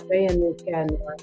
Stay in this category.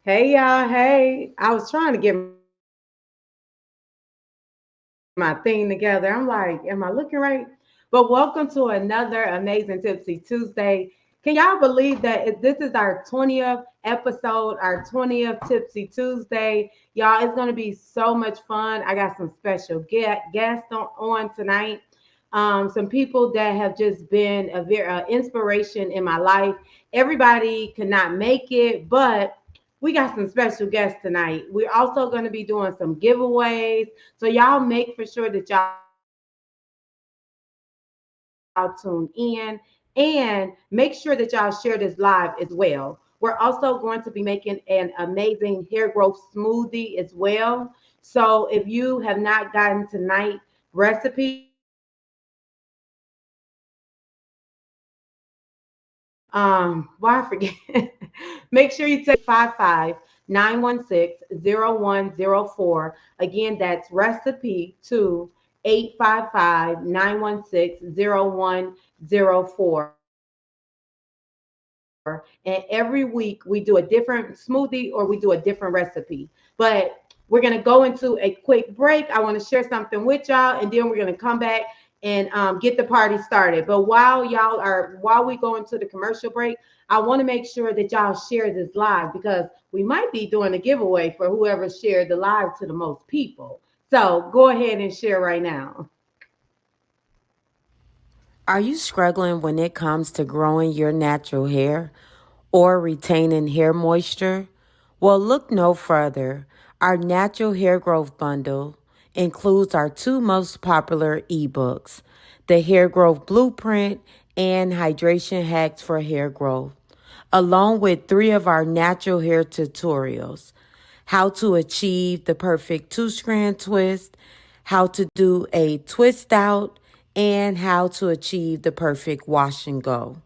Hey y'all, hey. I was trying to get my thing together. I'm like, am I looking right? But welcome to another amazing Tipsy Tuesday. Can y'all believe that this is our 20th episode, our 20th Tipsy Tuesday? Y'all, it's going to be so much fun. I got some special guests on tonight. Some people that have just been a very inspiration in my life. Everybody could not make it, but we got some special guests tonight. We're also going to be doing some giveaways. So y'all make for sure that y'all tune in and make sure that y'all share this live as well. We're also going to be making an amazing hair growth smoothie as well. So if you have not gotten tonight recipe, why I forget. Make sure you take 55 916 0104. Again, that's recipe to 855 916 0104. And every week we do a different smoothie or we do a different recipe. But we're going to go into a quick break. I want to share something with y'all, and then we're going to come back and get the party started. But while we go into the commercial break, I want to make sure that y'all share this live because we might be doing a giveaway for whoever shared the live to the most people. So go ahead and share right now. Are you struggling when it comes to growing your natural hair or retaining hair moisture? Well, look no further. Our natural hair growth bundle includes our two most popular ebooks, the Hair Growth Blueprint and Hydration Hacks for Hair Growth, along with three of our natural hair tutorials: how to achieve the perfect two-strand twist, how to do a twist out, and how to achieve the perfect wash and go.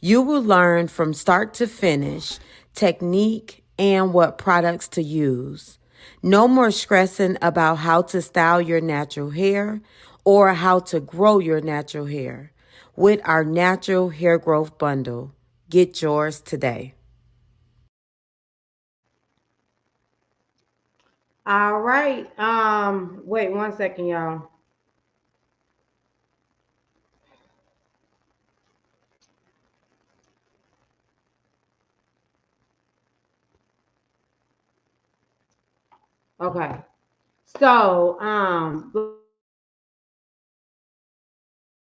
You will learn from start to finish technique and what products to use. No more stressing about how to style your natural hair or how to grow your natural hair. With our natural hair growth bundle, get yours today. All right. Wait 1 second, y'all. Okay. So,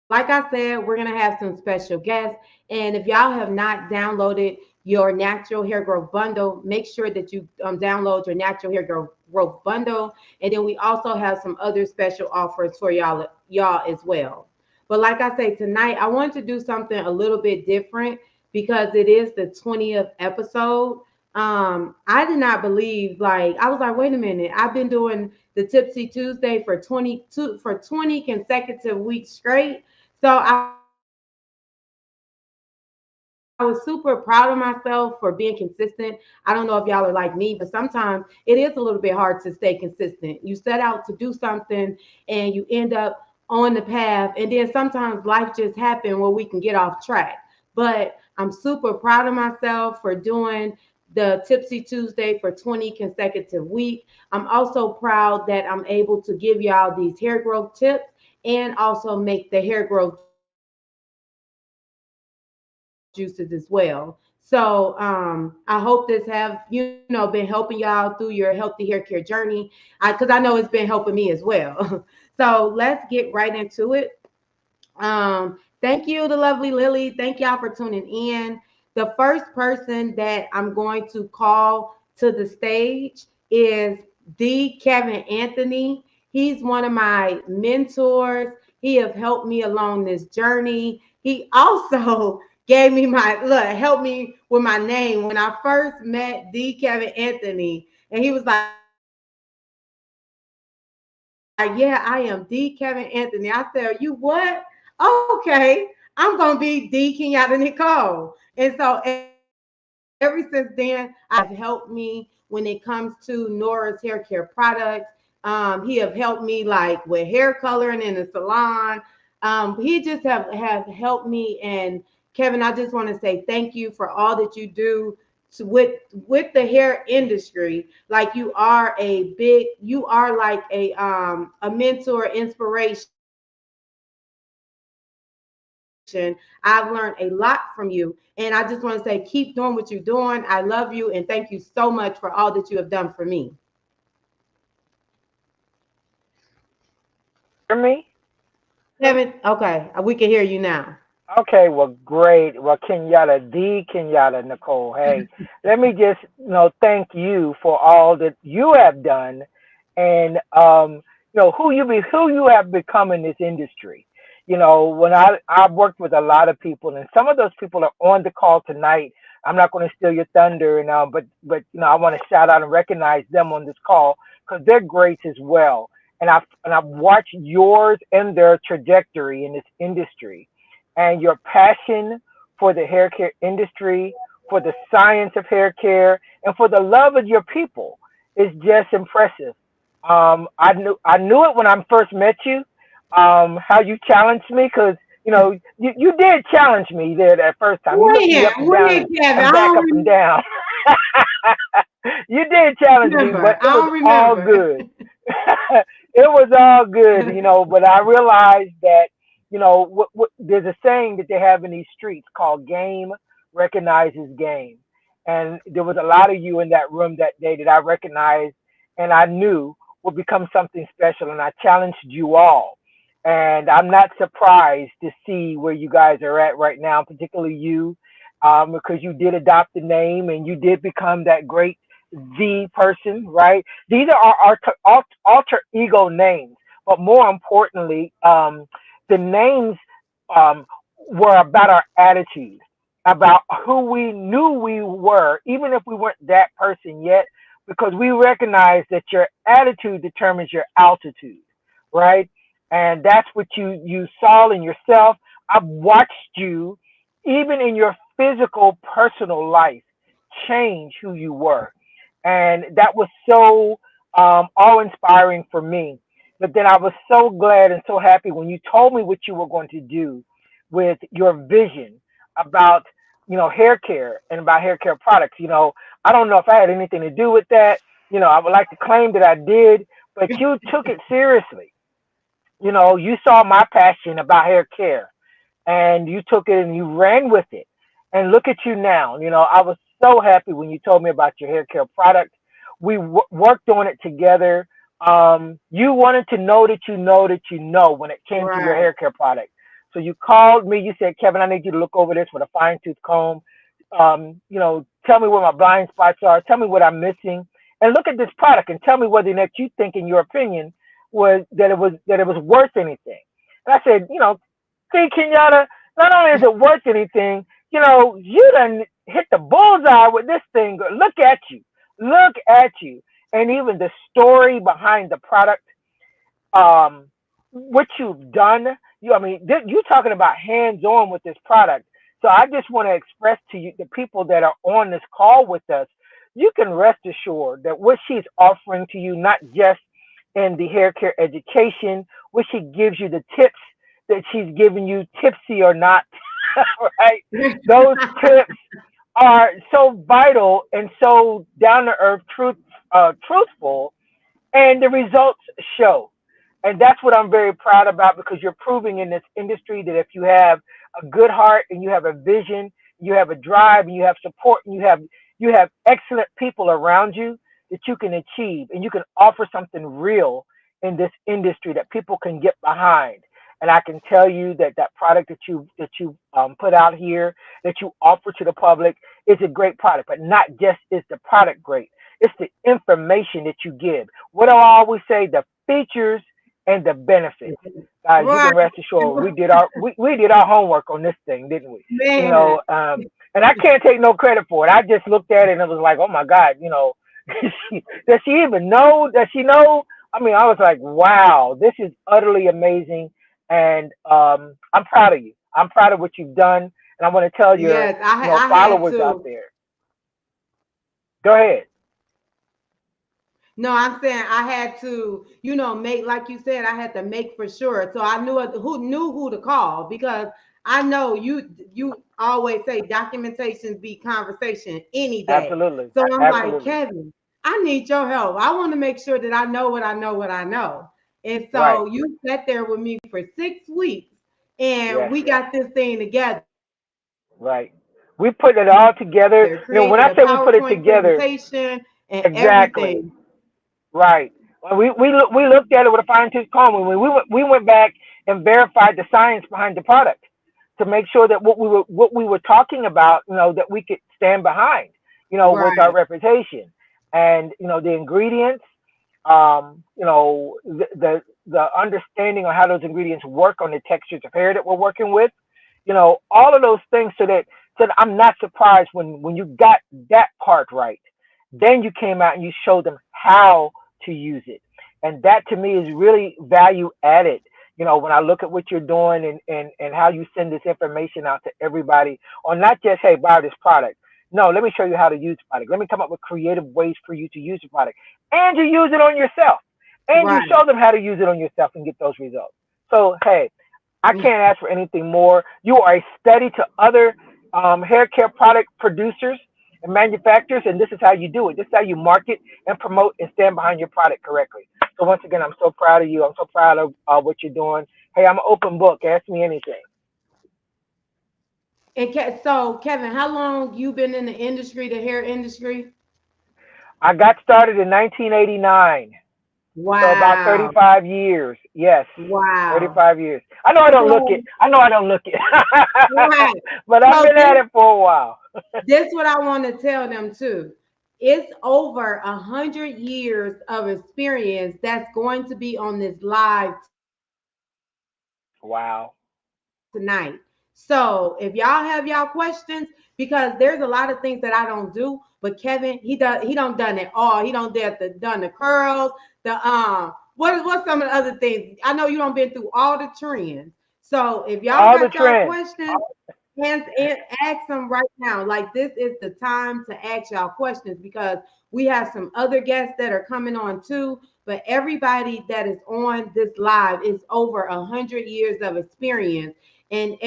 like I said, we're gonna have some special guests. And if y'all have not downloaded your natural hair growth bundle, make sure that you download your natural hair growth bundle. And then we also have some other special offers for y'all as well. But like I say, tonight I wanted to do something a little bit different because it is the 20th episode. I did not believe, like, I was like, wait a minute, I've been doing the Tipsy Tuesday for 20 consecutive weeks straight. So I was super proud of myself for being consistent. I don't know if y'all are like me, but sometimes it is a little bit hard to stay consistent. You set out to do something and you end up on the path, and then sometimes life just happens where we can get off track. But I'm super proud of myself for doing the Tipsy Tuesday for 20 consecutive weeks. I'm also proud that I'm able to give y'all these hair growth tips and also make the hair growth juices as well. So I hope this have been helping y'all through your healthy hair care journey, because I know it's been helping me as well. So let's get right into it. Thank you, the lovely Lily. Thank y'all for tuning in. The first person that I'm going to call to the stage is D. Kevin Anthony. He's one of my mentors. He has helped me along this journey. He also gave me helped me with my name when I first met D. Kevin Anthony. And he was like, "Yeah, I am D. Kevin Anthony." I said, "You what? Okay, I'm gonna be D. Kenyatta Nicole." And so ever since then, I have been D. Kevin Anthony. He has helped me when it comes to Nora's hair care products. He have helped me like with hair coloring in the salon. He just have helped me. And Kevin, I just want to say thank you for all that you do with the hair industry. Like you are like a mentor, inspiration. I've learned a lot from you, and I just want to say keep doing what you're doing. I love you and thank you so much for all that you have done for me. Hear me? Kevin, okay, we can hear you now. Okay, well, great. Well, Kenyatta Nicole. Hey, let me just, thank you for all that you have done, and who you have become in this industry. When I've worked with a lot of people, and some of those people are on the call tonight. I'm not going to steal your thunder, and but I want to shout out and recognize them on this call because they're great as well. And I've watched yours and their trajectory in this industry and your passion for the hair care industry, for the science of hair care, and for the love of your people is just impressive. I knew it when I first met you, how you challenged me because you did challenge me there that first time. You looked me up and down When, Kevin? and I back don't up and down. You did challenge me, but remember. it I was don't all remember. good. It was all good, but I realized that, there's a saying that they have in these streets called game recognizes game. And there was a lot of you in that room that day that I recognized and I knew would become something special. And I challenged you all. And I'm not surprised to see where you guys are at right now, particularly you, because you did adopt the name and you did become that great the person, right? These are our alter ego names, but more importantly, the names um, were about our attitude, about who we knew we were, even if we weren't that person yet, because we recognize that your attitude determines your altitude, right? And that's what you saw in yourself. I've watched you, even in your physical, personal life, change who you were, and that was so awe inspiring for me. But then I was so glad and so happy when you told me what you were going to do with your vision about hair care and about hair care products. I don't know if I had anything to do with that. I would like to claim that I did, but you took it seriously. You saw my passion about hair care and you took it and you ran with it. And look at you now. I was so happy when you told me about your hair care product. We worked on it together. You wanted to know that you know that you know when it came to your Right. hair care product. So you called me. You said, Kevin, I need you to look over this with a fine tooth comb. Tell me where my blind spots are. Tell me what I'm missing. And look at this product and tell me whether or not you think, in your opinion, was worth anything. And I said, see, Kenyatta, not only is it worth anything, you done hit the bullseye with this thing. Look at you. Look at you. And even the story behind the product, um, what you've done. You talking about hands on with this product. So I just want to express to you, the people that are on this call with us, you can rest assured that what she's offering to you, not just in the hair care education, what she gives you, the tips that she's giving you, tipsy or not, right? Those tips are so vital and so down to earth, truthful, and the results show. And that's what I'm very proud about, because you're proving in this industry that if you have a good heart and you have a vision, you have a drive, and you have support, and you have excellent people around you that you can achieve, and you can offer something real in this industry that people can get behind. And I can tell you that that product that you put out here, that you offer to the public, is a great product. But not just is the product great; it's the information that you give. What do I always say? The features and the benefits. Guys, you Right. can rest assured we did our homework on this thing, didn't we? You Man. know, and I can't take no credit for it. I just looked at it and it was like, oh my God, you know, does she even know? Does she know? I mean, I was like, wow, this is utterly amazing, and I'm proud of you. I'm proud of what you've done, and I want to tell your, Yes, I you know, I had followers out to. there. Go ahead. No, I'm saying I had to, make like you said, I had to make for sure. So I knew who to call because I know you always say documentation be conversation any day. Absolutely, So I'm like, absolutely, Kevin, I need your help. I want to make sure that I know what I know. And right. so you sat there with me for 6 weeks and Yes, we got this thing together, created a right. We put it all PowerPoint together. You know, when I say presentation we put it and together, everything. exactly. Right. Well, we looked at it with a fine tooth comb. When we went back and verified the science behind the product to make sure that what we were talking about, you know, that we could stand behind, you know, with our Right. reputation, and you know the ingredients, you know the understanding of how those ingredients work on the textures of hair that we're working with, you know, all of those things, so that I'm not surprised when you got that part right. Then you came out and you showed them how to use it. And that to me is really value added. You know, when I look at what you're doing, and how you send this information out to everybody, or not just, hey, buy this product. No, let me show you how to use the product. Let me come up with creative ways for you to use the product. And you use it on yourself. And you Right. show them how to use it on yourself and get those results. So, hey, I can't ask for anything more. You are a study to other hair care product producers and manufacturers, and this is how you do it. This is how you market and promote and stand behind your product correctly. So once again, I'm so proud of you. I'm so proud of what you're doing. Hey, I'm an open book. Ask me anything. And so, Kevin, how long you been in the industry, the hair industry? I got started in 1989, so about Wow. 35 years. Yes, Wow. 35 years. I know I don't look it. So, I know I don't look it, right. but I've So been at this it for a while. this what I want to tell them too. It's over 100 years of experience that's going to be on this live tonight. So if Wow. y'all have y'all questions, because there's a lot of things that I don't do, but Kevin, he done it all. He don't done it. Done the curls, what's some of the other things? I know you don't been through all the trends. So if y'all got y'all questions, All the trends. ask them right now. Like this is the time to ask y'all questions because we have some other guests that are coming on too. But everybody that is on this live is over 100 years of experience, and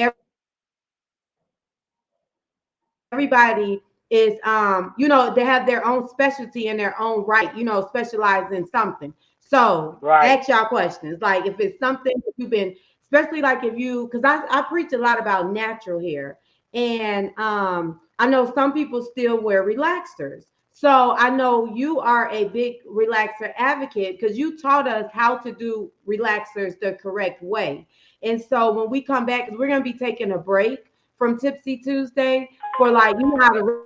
everybody is they have their own specialty in their own right. Specialize in something. So ask y'all questions. Like if it's Right. something that you've been, especially like if you, because I preach a lot about natural hair, and I know some people still wear relaxers. So I know you are a big relaxer advocate because you taught us how to do relaxers the correct way. And so when we come back, 'cause we're gonna be taking a break from Tipsy Tuesday for like how the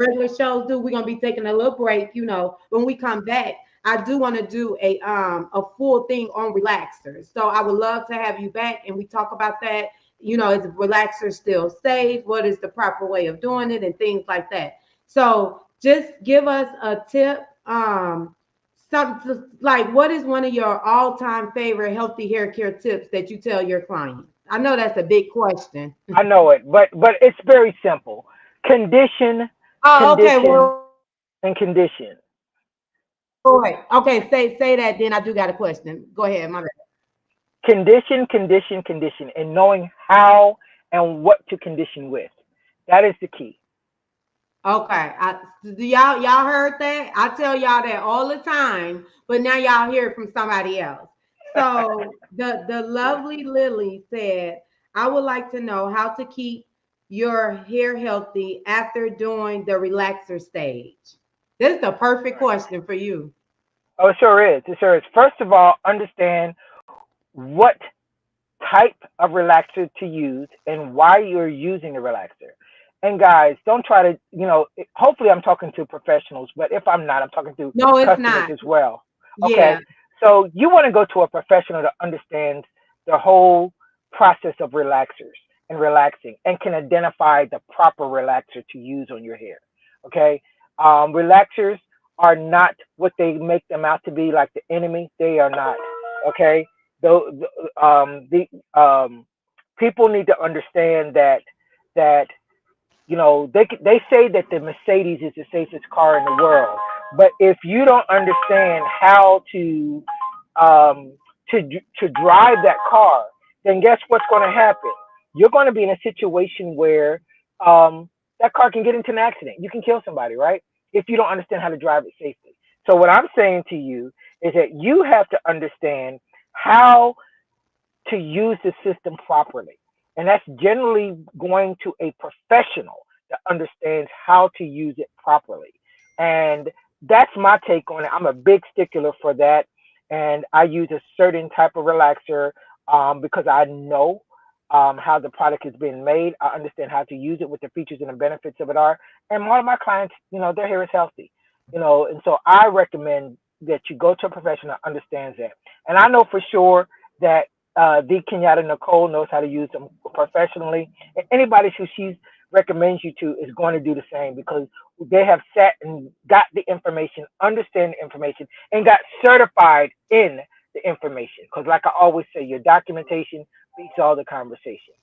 regular shows do. We're gonna be taking a little break. When we come back, I do want to do a full thing on relaxers. So I would love to have you back and we talk about that. Is relaxer still safe? What is the proper way of doing it and things like that. So just give us a tip. Like what is one of your all-time favorite healthy hair care tips that you tell your clients? I know that's a big question. I know it, but it's very simple. Condition, Oh, okay. condition, Well, wait. and condition. Okay, say that. Then I do got a question. Go ahead. My bad. Condition, condition, condition, and knowing how and what to condition with. That is the key. Okay. Do y'all heard that? I tell y'all that all the time, but now y'all hear it from somebody else. So the lovely Lily said, I would like to know how to keep your hair healthy after doing the relaxer stage. This is the perfect Right. question for you. Oh, it sure is. It sure is. First of all, understand what type of relaxer to use and why you're using the relaxer. And guys, don't try to, hopefully I'm talking to professionals, but if I'm not, I'm talking to No, it's customers not. as well. Yeah, Okay. So you want to go to a professional that understands the whole process of relaxers and relaxing and can identify the proper relaxer to use on your hair. Okay. Relaxers are not what they make them out to be, like the enemy. They are not. Okay. The people need to understand that they say that the Mercedes is the safest car in the world, but if you don't understand how um, to drive that car, then guess what's going to happen? You're going to be in a situation where that car can get into an accident. You can kill somebody, right? If you don't understand how to drive it safely. So what I'm saying to you is that you have to understand how to use the system properly. And that's generally going to a professional that understands how to use it properly. And that's my take on it. I'm a big stickler for that. And I use a certain type of relaxer because I know how the product is being made. I understand how to use it, what the features and the benefits of it are. And one of my clients, their hair is healthy. And so I recommend that you go to a professional that understands that. And I know for sure that the Kenyatta Nicole knows how to use them professionally. And anybody who she recommends you to is going to do the same because they have sat and got the information, understand the information, and got certified in the information. Because, like I always say, your documentation beats all the conversation.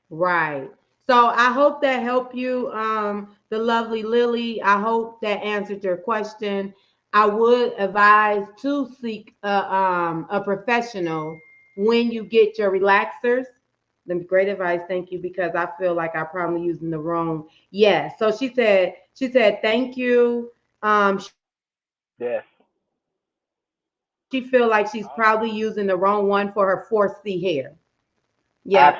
right. So I hope that helped you, the lovely Lily. I hope that answered your question. I would advise to seek a professional when you get your relaxers. The great advice, thank you, because I feel like I'm probably using the wrong. Yeah. So she said thank you. She feel like she's probably Yes, using the wrong one for her 4C hair. Yeah.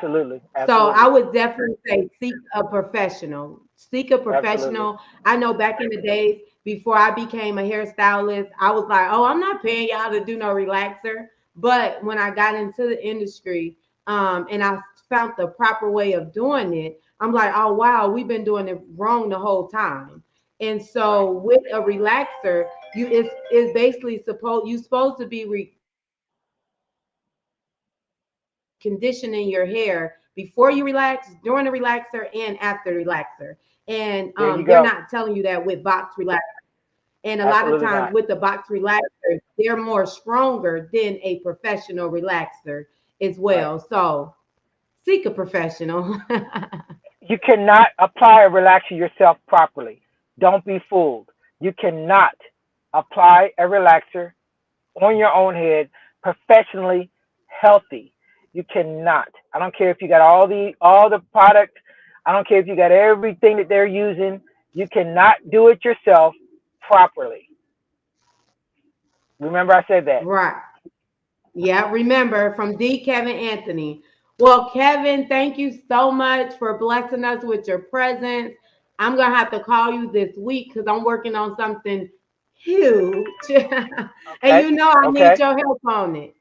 So I would definitely say seek a absolutely, professional. absolutely, Seek a professional. I know back in the days absolutely. before I became a hairstylist, I was like, oh, I'm not paying y'all to do no relaxer. But when I got into the industry, and I found the proper way of doing it, I'm like, oh wow, we've been doing it wrong the whole time. And so with Right, a relaxer, it's basically supposed to be conditioning your hair before you relax, during the relaxer, and after the relaxer. And they're not telling you that with box there you relaxers. go. And a lot of times with the box relaxers, Absolutely not. they're more stronger than a professional relaxer as well. So Right. seek a professional. You cannot apply a relaxer yourself properly. Don't be fooled. You cannot apply a relaxer on your own head professionally healthy. You cannot. I don't care if you got all the product. I don't care if you got everything that they're using. You cannot do it yourself properly. Remember I said that. Right. Yeah, remember from D. Kevin Anthony. Well, Kevin, thank you so much for blessing us with your presence. I'm gonna have to call you this week because I'm working on something huge, and Okay? you know I need Okay? your help on it.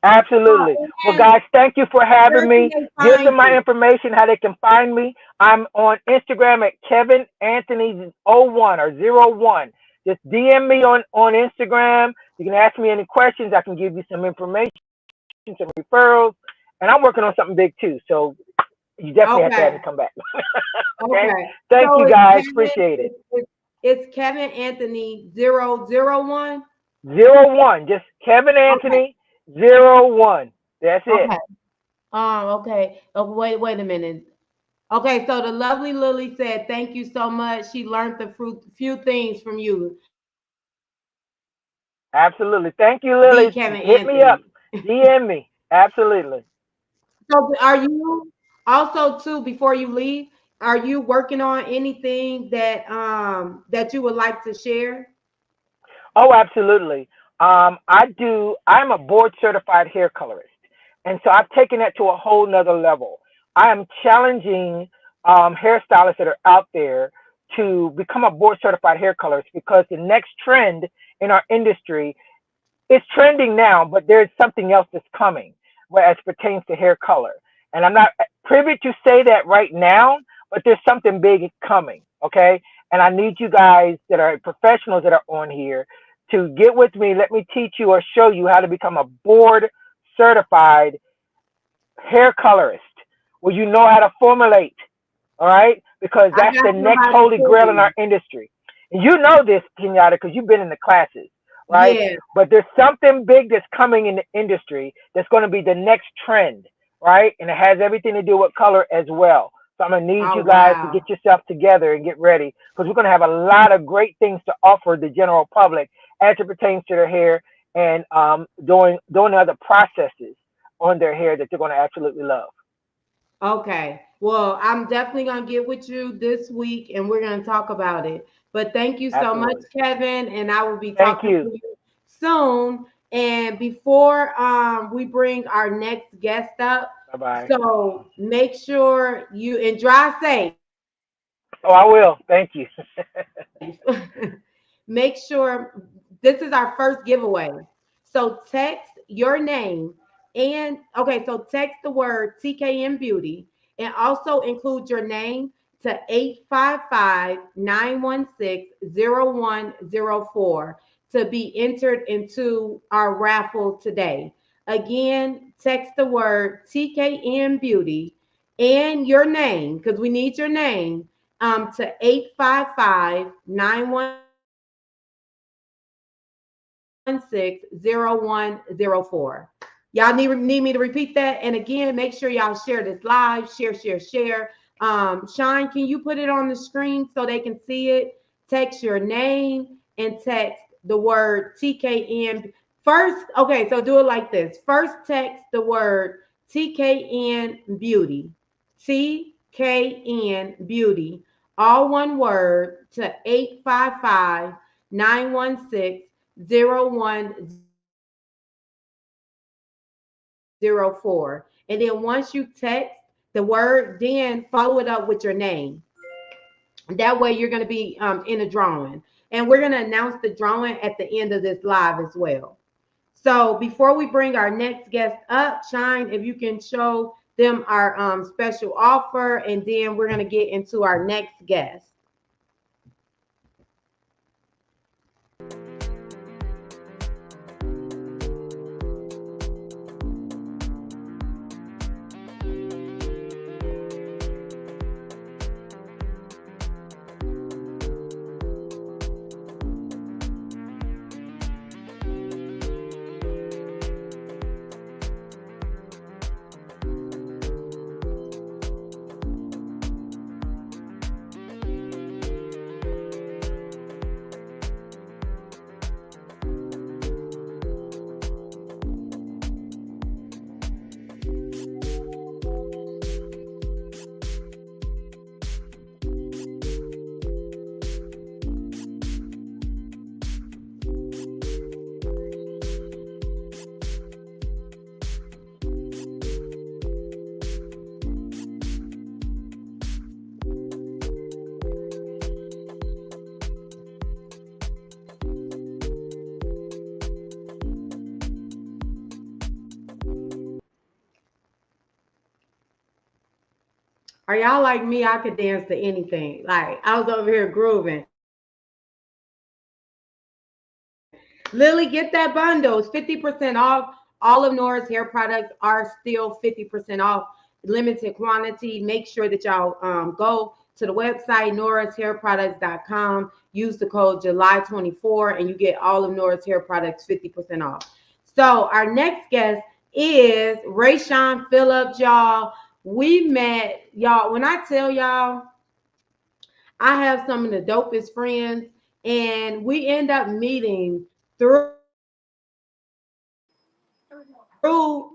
Absolutely. Well, And guys, thank you for having where can me. they Give them find my you? information, how they can find me. I'm on Instagram at Kevin Anthony 01 or 01. Just DM me on Instagram. You can ask me any questions. I can give you some information, some referrals. And I'm working on something big too. So you definitely have to have Okay, me come back. Okay? okay. Thank So you it's guys. Kevin. Appreciate it. It's Kevin Anthony 001. 01. Just Kevin Okay, Anthony 01. That's it. okay. Okay. Oh, wait a minute. Okay, so the lovely Lily said, "Thank you so much. She learned the few things from you, D. Kevin Absolutely. Thank you, Anthony." Lily. Hit me up. DM me. Absolutely. So, are you also too before you leave? Are you working on anything that you would like to share? Oh, absolutely. I'm a board certified hair colorist. And so I've taken that to a whole nother level. I am challenging hairstylists that are out there to become a board certified hair colorist, because the next trend in our industry, it's trending now, but there's something else that's coming as pertains to hair color. And I'm not privy to say that right now, but there's something big coming. Okay. And I need you guys that are professionals that are on here to get with me. Let me teach you or show you how to become a board certified hair colorist where you know how to formulate, all right? Because I that's got the next somebody holy for grail in our you. industry. And you know this, Kenyatta, because you've been in the classes, right? Yeah. But there's something big that's coming in the industry that's going to be the next trend, right? And it has everything to do with color as well. So I'm going to need Oh you guys to wow. get yourself together and get ready, because we're going to have a lot of great things to offer the general public as it pertains to their hair, and doing other processes on their hair that they're going to absolutely love. Okay. Well, I'm definitely going to get with you this week and we're going to talk about it. But thank you so much, Absolutely. Kevin. And I will be Thank talking to you. you soon. And before we bring our next guest up, Bye bye. so make sure you and drive safe. Oh, I will. Thank you. Make sure this is our first giveaway. So text your name and okay, so text the word TKN Beauty and also include your name to 855-916-0104 to be entered into our raffle today. Again, text the word TKN Beauty and your name because we need your name to 855-916-0104. Y'all need me to repeat that. And again, make sure y'all share this live, share. Shine, can you put it on the screen so they can see it? Text your name and text the word TKN. First, okay, so do it like this. First, text the word TKN Beauty. TKN Beauty. All one word to 855-916-0104. And then once you text the word, then follow it up with your name. That way you're going to be in a drawing. And we're going to announce the drawing at the end of this live as well. So before we bring our next guest up, Shine, if you can show them our special offer, and then we're going to get into our next guest. Are y'all like me? I could dance to anything. Like I was over here grooving. Lily, get that bundle. It's 50% off. All of Nora's hair products are still 50% off. Limited quantity. Make sure that y'all go to the website, norashairproducts.com. Use the code July 24 and you get all of Nora's hair products 50% off. So our next guest is Rayshawn Phillips, y'all. We met, y'all. When I tell y'all, I have some of the dopest friends, and we end up meeting through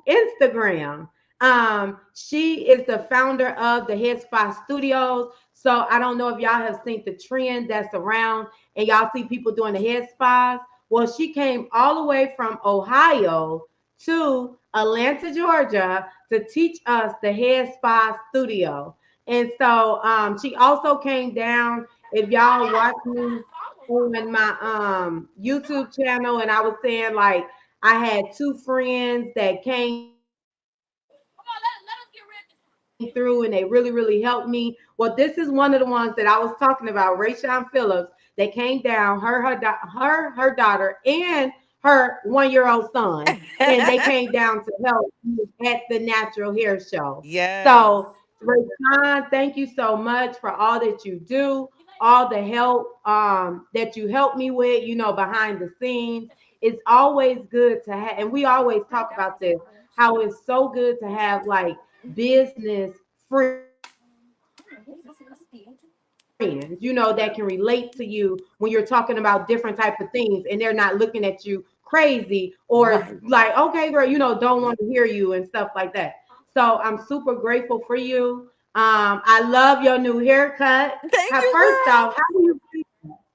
Instagram. She is the founder of the Head Spa Studios. So I don't know if y'all have seen the trend that's around and y'all see people doing the head spas. Well, she came all the way from Ohio to Atlanta, Georgia, to teach us the hair spa studio. And so she also came down. If y'all watch me on my YouTube channel, and I was saying like I had two friends that came through and they really helped me. Well, this is one of the ones that I was talking about, Rayshawn Phillips, that came down. Her daughter and her 1-year-old son, and they came down to help me at the Natural Hair Show. So, Rayshawn, thank you Yes. so much for all that you do, all the help that you help me with, behind the scenes. It's always good to have, and we always talk about this, how it's so good to have like business friends, that can relate to you when you're talking about different type of things, and they're not looking at you crazy or like, okay, girl, don't want to hear you and stuff like that. Right. So I'm super grateful for you. I love your new haircut. First off, how do you feel?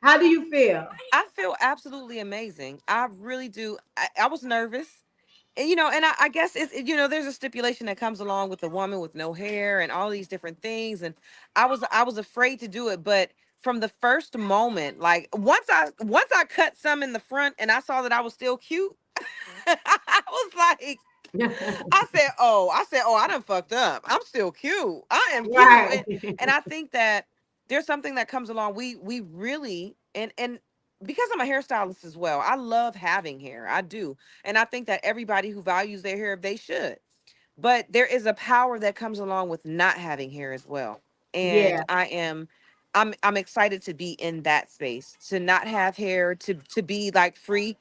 How do you Thank you, feel? girl. I feel absolutely amazing. I really do. I was nervous. And, and I guess there's a stipulation that comes along with a woman with no hair and all these different things. And I was afraid to do it, but from the first moment, like once I cut some in the front and I saw that I was still cute, I was like, I said, I done fucked up. I'm still cute. I am cute. Right. And I think that there's something that comes along. We really and because I'm a hairstylist as well, I love having hair. I do. And I think that everybody who values their hair, they should. But there is a power that comes along with not having hair as well. And Yeah. I'm excited to be in that space, to not have hair, to be like free.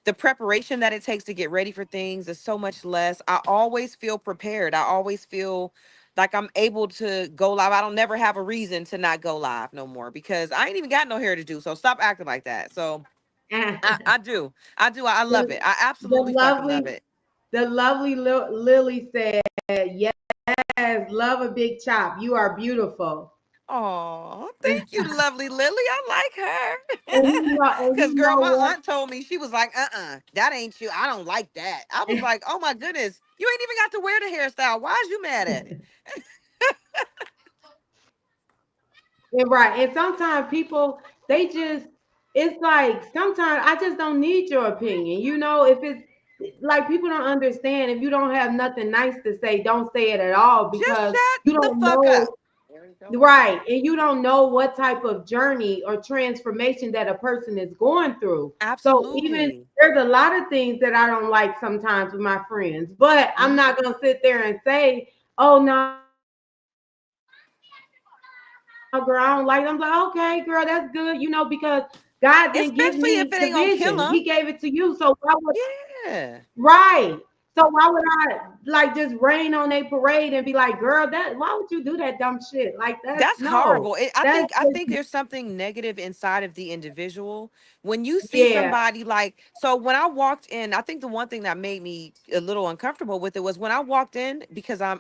The preparation that it takes to get ready for things is so much less. I always feel prepared. I always feel like I'm able to go live. I don't never have a reason to not go live no more because I ain't even got no hair to do. So stop acting like that. So I do. I do. I love the, it. I the absolutely fucking love lovely it. the lovely Lily said, yes, love a big chop. You are beautiful. Oh, thank you, lovely Lily. I like And her. and Cause you girl, know my what? aunt told me, she was like, that ain't you. I don't like that. I was like, oh my goodness, you ain't even got to wear the hairstyle. Why is you mad at it? And right. And sometimes people, they just, it's like sometimes I just don't need your opinion. If it's like people don't understand, if you don't have nothing nice to say, don't say it at all, Just because shut you the don't fuck know. up. There we go. Right. And you don't know what type of journey or transformation that a person is going through. So even Absolutely. there's a lot of things that I don't like sometimes with my friends, but I'm Mhm. not going to sit there and say, oh, no, girl, I don't like them. I'm like, okay, girl, that's good, because God didn't give me the vision. He gave it to you. So why would, Especially if it ain't gonna kill them. right. Yeah. So why would I like just rain on a parade and be like, girl, why would you do that dumb shit? Like That's horrible. that's I just, think I think there's something negative inside of the individual when you see yeah. somebody like. So when I walked in, I think the one thing that made me a little uncomfortable with it was when I walked in, because I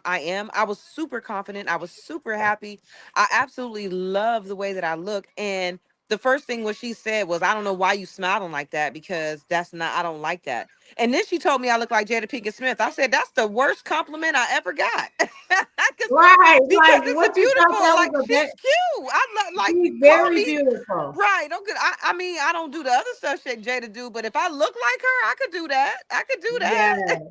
was super confident. I was super happy. I absolutely love the way that I look. And the first thing what she said was, I don't know why you smiling like that, because that's not, I don't like that. And then she told me I look like Jada Pinkett Smith. I said, that's the worst compliment I ever got. 'Cause Right. because Like it's a what you thought beautiful, that like was a she's cute. I love, like, she's call very me beautiful. right. Don't get. I mean, I don't do the other stuff shit Jada do, but if I look like her, I could do that. I could do that. Yes.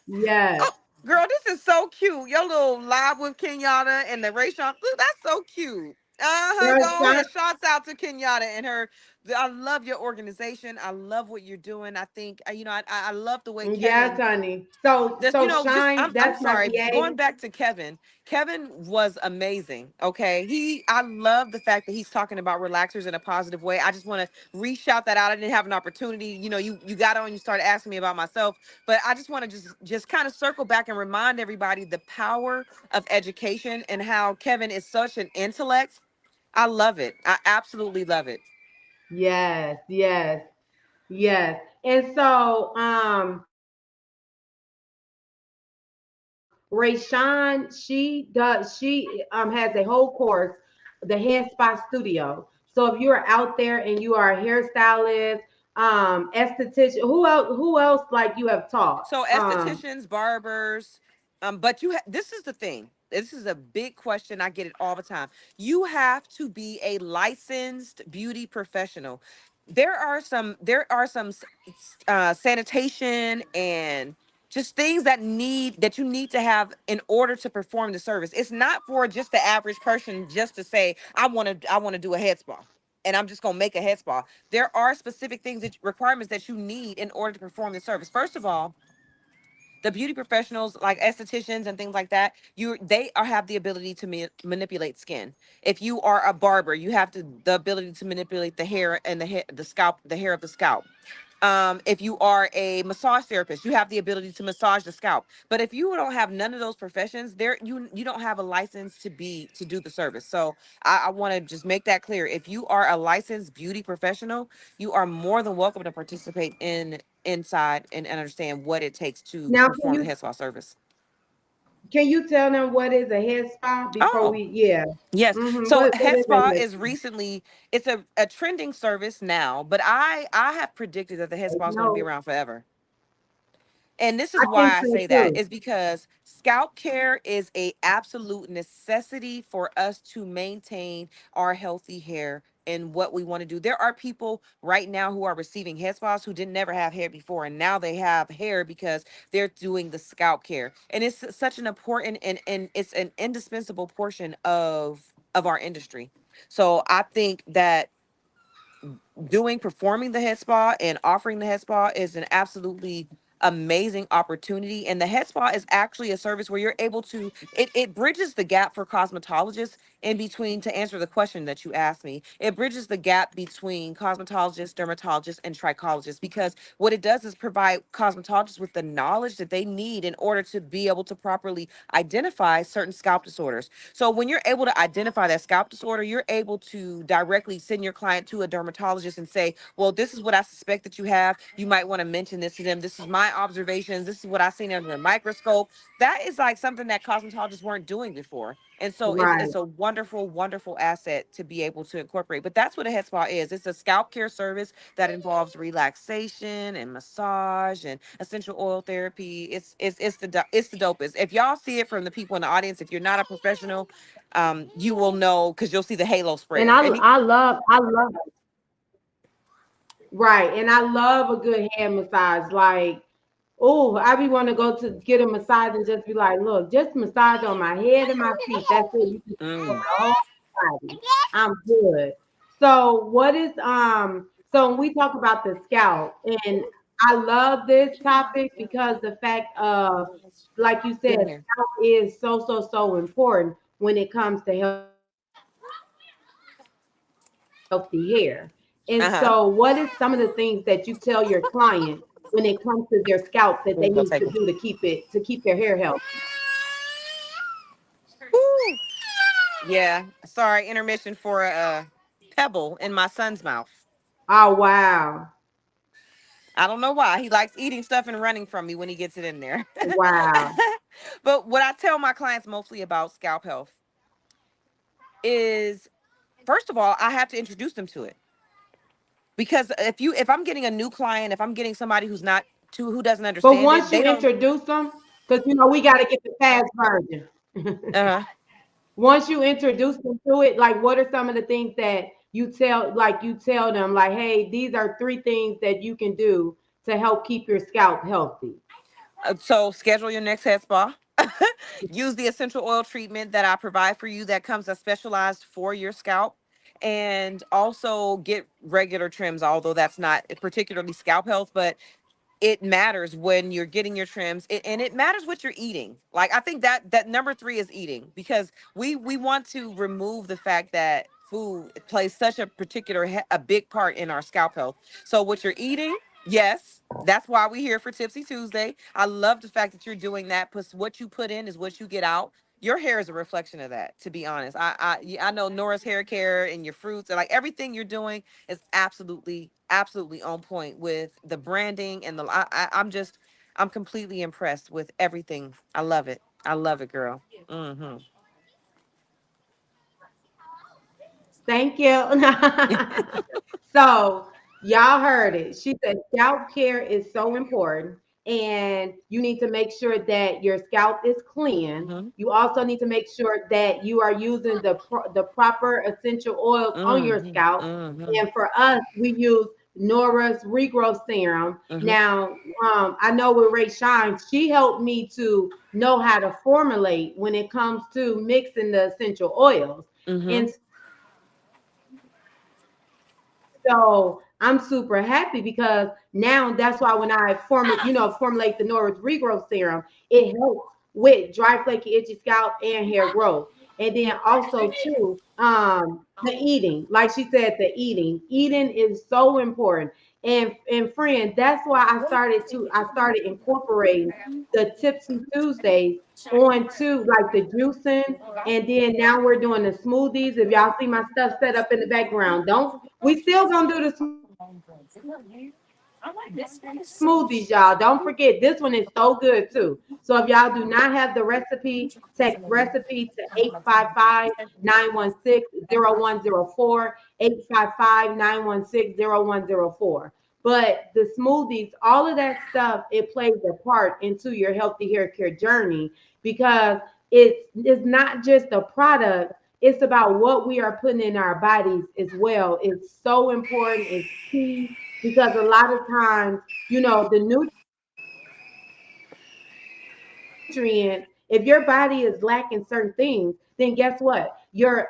Yes. Oh, girl, this is so cute. Your little live with Kenyatta and the Ray Sean. Look, that's so cute. Girl, Go Sean, ahead. Shouts out to Kenyatta and her. I love your organization. I love what you're doing. I think I love the way yes, Kevin. honey. So Just just Shine, I'm that's my sorry. Going PA. back to Kevin. Kevin was amazing. Okay, I love the fact that he's talking about relaxers in a positive way. I just want to re-shout that out. I didn't have an opportunity. You got on. You started asking me about myself, but I just want to just kind of circle back and remind everybody the power of education and how Kevin is such an intellect. I love it. I absolutely love it. Yes, yes, yes. And so Rayshawn, she has a whole course, the Head Spa Studio. So if you're out there and you are a hairstylist esthetician. Who else like you have taught? So estheticians, barbers, but this is the thing. This is a big question. I get it all the time. You have to be a licensed beauty professional. There are some sanitation and just things that you need to have in order to perform the service. It's not for just the average person just to say I want to do a head spa and I'm just going to make a head spa. There are specific things that requirements that you need in order to perform the service. First of all, the beauty professionals like estheticians and things like that, have the ability to manipulate skin. If you are a barber, you have the ability to manipulate the hair and the hair of the scalp. If you are a massage therapist, you have the ability to massage the scalp. But if you don't have none of those professions, you don't have a license to do the service. So I want to just make that clear. If you are a licensed beauty professional, you are more than welcome to participate inside and understand what it takes to Now, perform the head spa service. can you tell them what is a head spa before Oh, we? Yeah. yes. So What Head is a Spa head is recently it's a trending service now, but I have predicted that the Head spa? Spa is going to be No, around forever. And this I is think why I so say that too. is because scalp care is a absolute necessity for us to maintain our healthy hair and what we want to do. There are people right now who are receiving head spas who didn't never have hair before, and now they have hair because they're doing the scalp care. And it's such an important and it's an indispensable portion of our industry. So I think that performing the head spa and offering the head spa is an absolutely amazing opportunity. And the head spa is actually a service where you're able to it bridges the gap for cosmetologists in between. To answer the question that you asked me, it bridges the gap between cosmetologists, dermatologists, and trichologists, because what it does is provide cosmetologists with the knowledge that they need in order to be able to properly identify certain scalp disorders. So when you're able to identify that scalp disorder, you're able to directly send your client to a dermatologist and say, well, this is what I suspect that you have. You might want to mention this to them. This is my observations. This is what I've seen under a microscope. That is like something that cosmetologists weren't doing before. And so Right. it's a wonderful, wonderful asset to be able to incorporate. But that's what a head spa is. It's a scalp care service that involves relaxation and massage and essential oil therapy. It's the dopest. If y'all see it from the people in the audience, if you're not a professional, you will know because you'll see the halo And sprayer. And I love right. And I love a good hand massage. Like, oh, I be want to go to get a massage and just be like, look, just massage on my head and my feet. That's it. You can do mm, the whole body. I'm good. So what is so when we talk about the scalp, and I love this topic because the fact of, like you said, get in here. scalp is so important when it comes to healthy hair. And so what is some of the things that you tell your Uh-huh. client when it comes to their scalp that they need to do Let me to go keep take it him. to keep their hair healthy? Woo. Yeah. Sorry, intermission for a pebble in my son's mouth. Oh wow. I don't know why. He likes eating stuff and running from me when he gets it in there. Wow. But what I tell my clients mostly about scalp health is, first of all, I have to introduce them to it. Because if I'm getting a new client, if I'm getting somebody who doesn't But understand it, once they you don't. introduce them, because we got to get the fast version. Uh, Once you introduce them to it, like what are some of the things that you tell them, like, hey, these are three things that you can do to help keep your scalp healthy. so schedule your next head spa. Use the essential oil treatment that I provide for you that comes as specialized for your scalp. And also get regular trims, although that's not particularly scalp health, but it matters when you're getting your trims, and it matters what you're eating. Like I think that number three is eating, because we want to remove the fact that food plays such a a big part in our scalp health. So what you're eating, yes, that's why we're here for Tipsy Tuesday. I love the fact that you're doing that, because what you put in is what you get out. Your hair is a reflection of that, to be honest. I know Nora's hair care and your fruits and like everything you're doing is absolutely on point with the branding and I'm completely impressed with everything. I love it, girl. Hmm. Thank you. So Y'all heard it. She said scalp care is so important, and you need to make sure that your scalp is clean. Mm-hmm. You also need to make sure that you are using the proper essential oils on your Mm-hmm. scalp. Mm-hmm. And for us, we use Nora's regrowth serum. Mm-hmm. Now, I know with Ray Shine, she helped me to know how to formulate when it comes to mixing the essential oils. Mm-hmm. And so I'm super happy because now that's why when I formulate the Norris regrowth serum, it helps with dry, flaky, itchy scalp and hair growth. And then also too, the eating, like she said, eating is so important. And friend, that's why I started incorporating the Tipsy Tuesdays onto like the juicing, and then now we're doing the smoothies. If y'all see my stuff set up in the background, don't we still gonna do the smoothies, y'all. Don't forget, this one is so good too. So if y'all do not have the recipe, text recipe to 855-916-0104, 855-916-0104. But the smoothies, all of that stuff, it plays a part into your healthy hair care journey because it's not just a product, it's about what we are putting in our bodies as well. It's so important, it's key because a lot of times, the nutrients, if your body is lacking certain things, then guess what? Your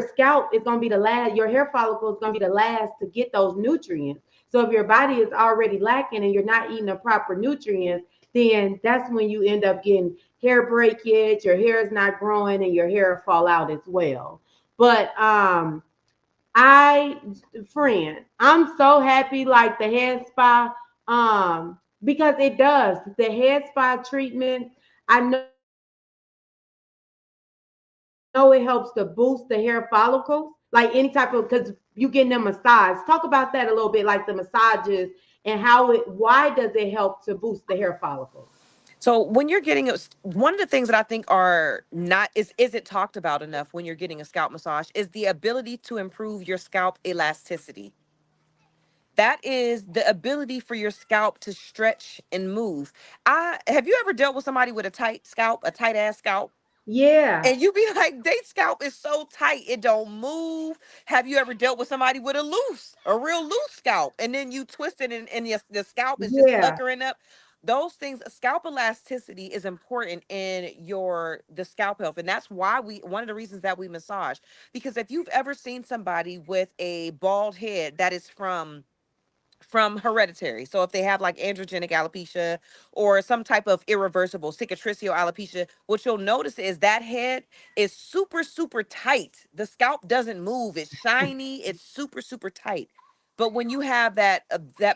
scalp is gonna be the last, your hair follicle is gonna be the last to get those nutrients. So if your body is already lacking and you're not eating the proper nutrients, then that's when you end up getting hair breakage, your hair is not growing, and your hair fall out as well. But I friend, I'm so happy like the head spa, because it does the head spa treatment. I know it helps to boost the hair follicles, like any type of because you getting them massage. Talk about that a little bit, like the massages and why does it help to boost the hair follicles? So when you're getting one of the things that I think are not is isn't talked about enough when you're getting a scalp massage is the ability to improve your scalp elasticity. That is the ability for your scalp to stretch and move. I have you ever dealt with somebody with a tight scalp, a tight ass scalp? Yeah, And you be like, they scalp is so tight, it don't move. Have you ever dealt with somebody with a real loose scalp, and then you twist it and the scalp is just yeah, puckering up? Those things, scalp elasticity is important in the scalp health. And that's why one of the reasons that we massage. Because if you've ever seen somebody with a bald head that is from hereditary. So if they have like androgenic alopecia or some type of irreversible cicatricial alopecia, what you'll notice is that head is super, super tight. The scalp doesn't move. It's shiny. It's super, super tight. But when you have that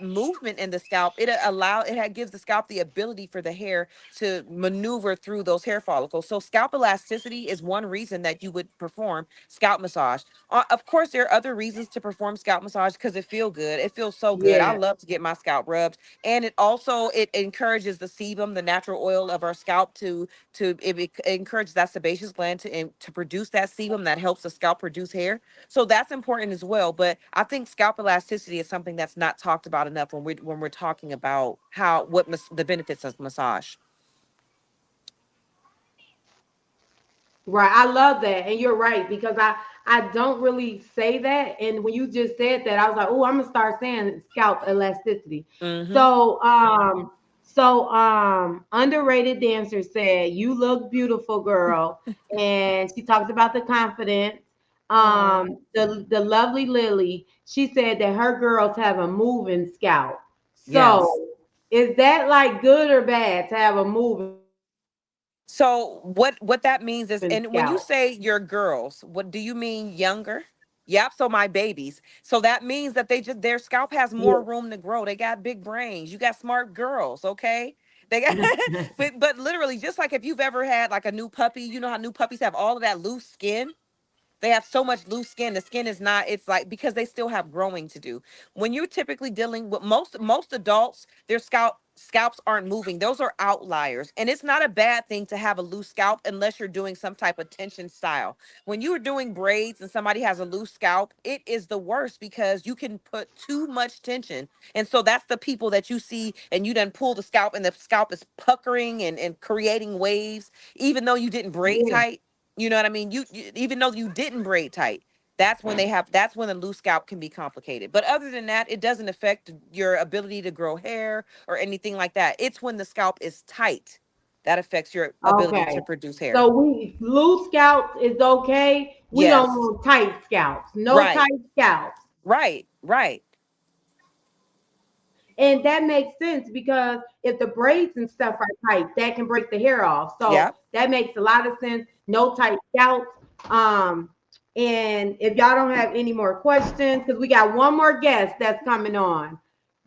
movement in the scalp, gives the scalp the ability for the hair to maneuver through those hair follicles. So scalp elasticity is one reason that you would perform scalp massage. Of course, there are other reasons to perform scalp massage because it feels good. It feels so good. I yeah, love to get my scalp rubbed, and it encourages the sebum, the natural oil of our scalp, it encourages that sebaceous gland to produce that sebum that helps the scalp produce hair. So that's important as well. But I think scalp elasticity is something that's not talked about enough when we're talking about the benefits of massage. right. I love that, and you're right because I don't really say that, and when you just said that, I was like, oh, I'm gonna start saying scalp elasticity. Mm-hmm. So underrated dancer said, "You look beautiful, girl," and she talked about the confidence. The lovely Lily, she said that her girls have a moving scalp. Yes. So, is that like good or bad to have a moving scalp? So what that means is, and when you say your girls, what do you mean younger? Yep. So my babies. So that means that their scalp has more Yeah. room to grow. They got big brains. You got smart girls. Okay. They got, but literally, just like if you've ever had like a new puppy, you know how new puppies have all of that loose skin. they have so much loose skin. The skin is not, it's like, because they still have growing to do. When you're typically dealing with most adults, their scalps aren't moving. Those are outliers. And it's not a bad thing to have a loose scalp unless you're doing some type of tension style. When you're doing braids and somebody has a loose scalp, it is the worst because you can put too much tension. And so that's the people that you see, and you then pull the scalp and the scalp is puckering and creating waves, even though you didn't braid Yeah. tight. You know what I mean? Even though you didn't braid tight, that's when a loose scalp can be complicated. But other than that, it doesn't affect your ability to grow hair or anything like that. It's when the scalp is tight that affects your ability Okay. to produce hair. So we loose scalps is okay. We don't Yes. want tight scalps. No Right. tight scalps. Right. Right. And that makes sense because if the braids and stuff are tight, that can break the hair off. So Yeah. that makes a lot of sense. No tight scalps. Um, and if y'all don't have any more questions, because we got one more guest that's coming on.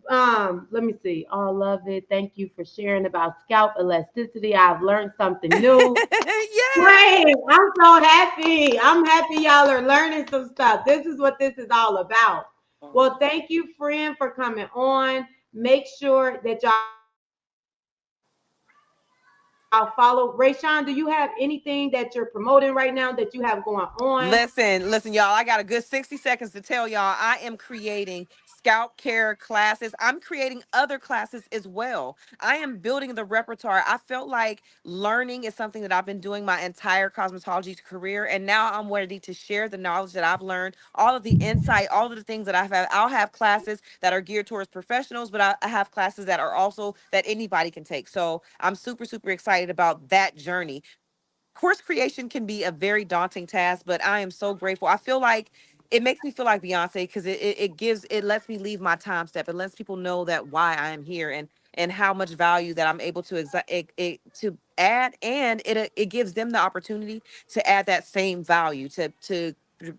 Let me see. Oh, love it. Thank you for sharing about scalp elasticity. I've learned something new. Yes. Great. I'm so happy. I'm happy y'all are learning some stuff. This is what this is all about. Well, thank you, friend, for coming on. Make sure that y'all follow. Rayshawn, do you have anything that you're promoting right now that you have going on? Listen, y'all. I got a good 60 seconds to tell y'all I am creating scalp care classes. I'm creating other classes as well. I am building the repertoire. I felt like learning is something that I've been doing my entire cosmetology career. And now I'm ready to share the knowledge that I've learned, all of the insight, all of the things that I've had. I'll have classes that are geared towards professionals, but I have classes that are also that anybody can take. So I'm super, super excited about that journey. Course creation can be a very daunting task, but I am so grateful. I feel like it makes me feel like Beyonce because it lets me leave my time step. It lets people know that why I am here and how much value that I'm able to to add, and it gives them the opportunity to add that same value to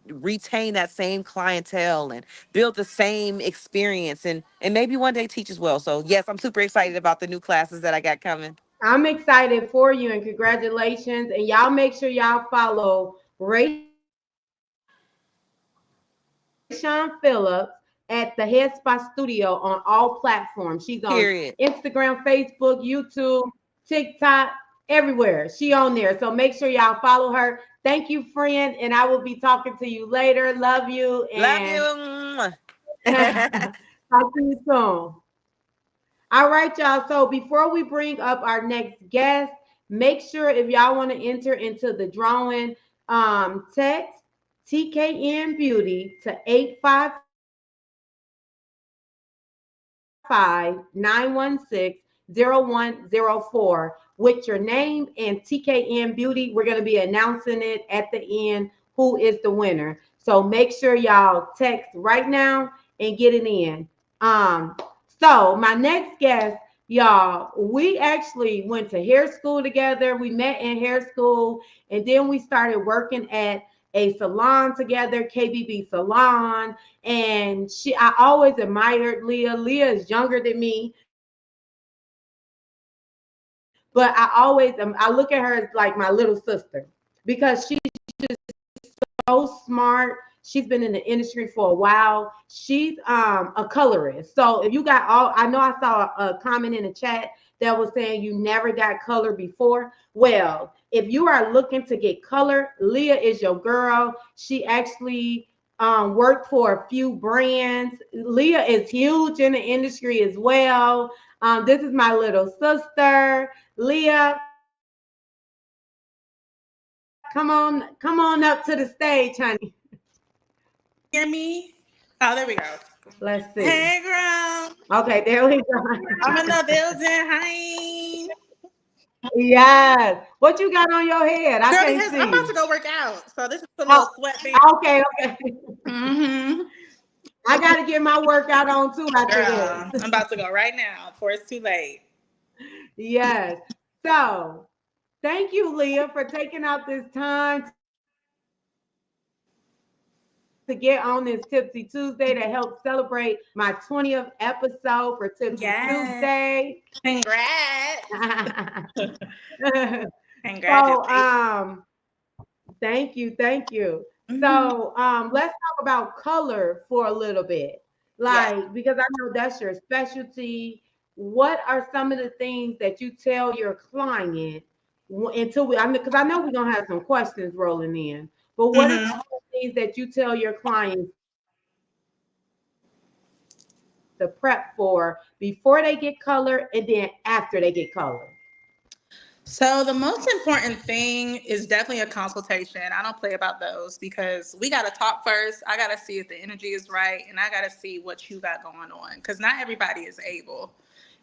retain that same clientele and build the same experience and maybe one day teach as well. So yes, I'm super excited about the new classes that I got coming. I'm excited for you and congratulations. And y'all make sure y'all follow Rayshawn Phillips at the Headspa Studio on all platforms. She's on Instagram, Facebook, YouTube, Period. TikTok, everywhere. She on there. So make sure y'all follow her. Thank you, friend. And I will be talking to you later. Love you. And Love you. talk to you soon. All right, y'all. So before we bring up our next guest, make sure if y'all want to enter into the drawing, text TKN Beauty to 855-916-0104 with your name and TKN Beauty. We're going to be announcing it at the end who is the winner. So make sure y'all text right now and get it in. Um, so my next guest, y'all, we actually went to hair school together. We met in hair school, and then we started working at a salon together, KBB Salon. And I always admired Leah. Leah is younger than me, but I look at her as like my little sister because she's so smart. She's been in the industry for a while. She's a colorist. So if you got all, I know I saw a comment in the chat that was saying you never got color before. Well, if you are looking to get color, Leah is your girl. She actually worked for a few brands. Leah is huge in the industry as well. This is my little sister. Leah, come on up to the stage, honey. Hear me? Oh, there we go. Let's see. Hey, girl. Okay, there we go. I'm in the building. Hi. Yes. What you got on your head? I Girl, can't because I'm about to see. go work out. So this is a Oh, little sweatband. okay, okay. Mm-hmm. I got to get my workout on too after this. Girl, I'm about to go right now before it's too late. Yes. So, thank you, Leah, for taking out this time to get on this Tipsy Tuesday to help celebrate my 20th episode for Tipsy Tuesday. Yes. Congrats. so, Congratulations. thank you, thank you. So let's talk about color for a little bit. Yes. Like, because I know that's your specialty. What are some of the things that you tell your client until we, I mean, because I know we're gonna have some questions rolling in, but what are some Hmm. of the things that you tell your clients to prep for before they get color and then after they get color? So the most important thing is definitely a consultation. I don't play about those because we got to talk first. I got to see if the energy is right, and I got to see what you got going on because not everybody is able.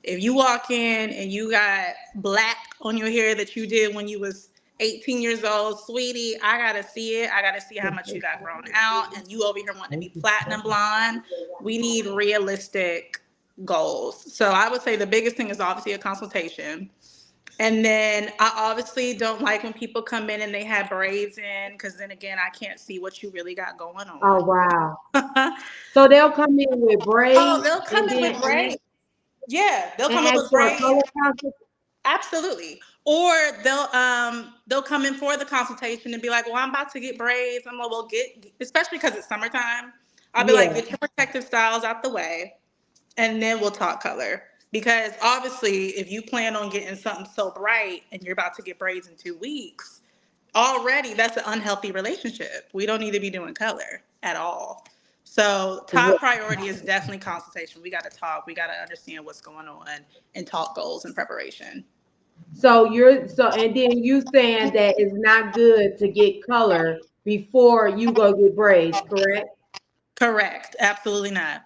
If you walk in and you got black on your hair that you did when you was 18 years old, sweetie, I got to see it. I got to see how much you got grown out, and you over here wanting to be platinum blonde. We need realistic goals. So I would say the biggest thing is obviously a consultation. And then I obviously don't like when people come in and they have braids in because then again, I can't see what you really got going Oh on. wow! So they'll come in with Oh, braids they'll come and in then with braids. Yeah, they'll come in ask with for a braids. color consult. Absolutely. Or they'll come in for the consultation and be like, "Well, I'm about to get braids." I'm like, "Well, get," especially because it's summertime. I'll be like, Yeah. "Get your protective styles out the way, and then we'll talk color." Because obviously, if you plan on getting something so bright and you're about to get braids in 2 weeks, already that's an unhealthy relationship. We don't need to be doing color at all. So, top priority is definitely consultation. We got to talk, we got to understand what's going on and talk goals and preparation. So you're so, and then you saying that it's not good to get color before you go get braids, correct? Correct. Absolutely not.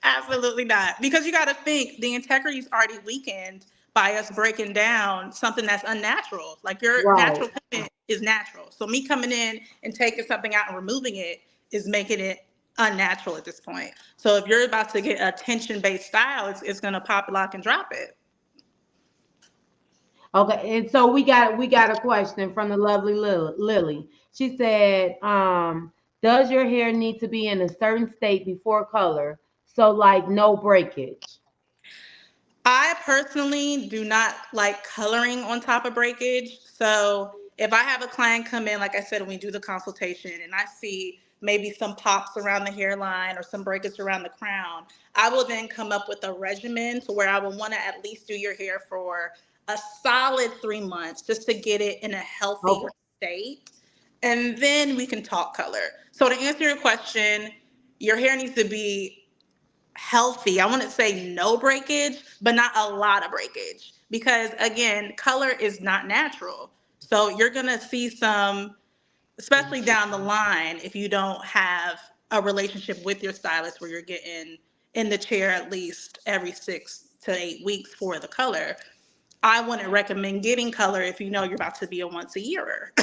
Absolutely not. Because you got to think the integrity is already weakened by us breaking down something that's unnatural. Like your Right. natural pigment is natural. So me coming in and taking something out and removing it is making it unnatural at this point. So if you're about to get a tension based style, it's going to pop, lock, and drop it. Okay. And so we got a question from the lovely Lily. She said, does your hair need to be in a certain state before color? So like no breakage. I personally do not like coloring on top of breakage. So if I have a client come in, like I said, when we do the consultation and I see maybe some pops around the hairline or some breakage around the crown, I will then come up with a regimen to where I will want to at least do your hair for a solid 3 months just to get it in a healthy Okay. state. And then we can talk color. So to answer your question, your hair needs to be healthy. I wouldn't say no breakage, but not a lot of breakage because again, color is not natural. So you're going to see some, especially down the line, if you don't have a relationship with your stylist where you're getting in the chair at least every 6 to 8 weeks for the color. I wouldn't recommend getting color if you know you're about to be a once a yearer.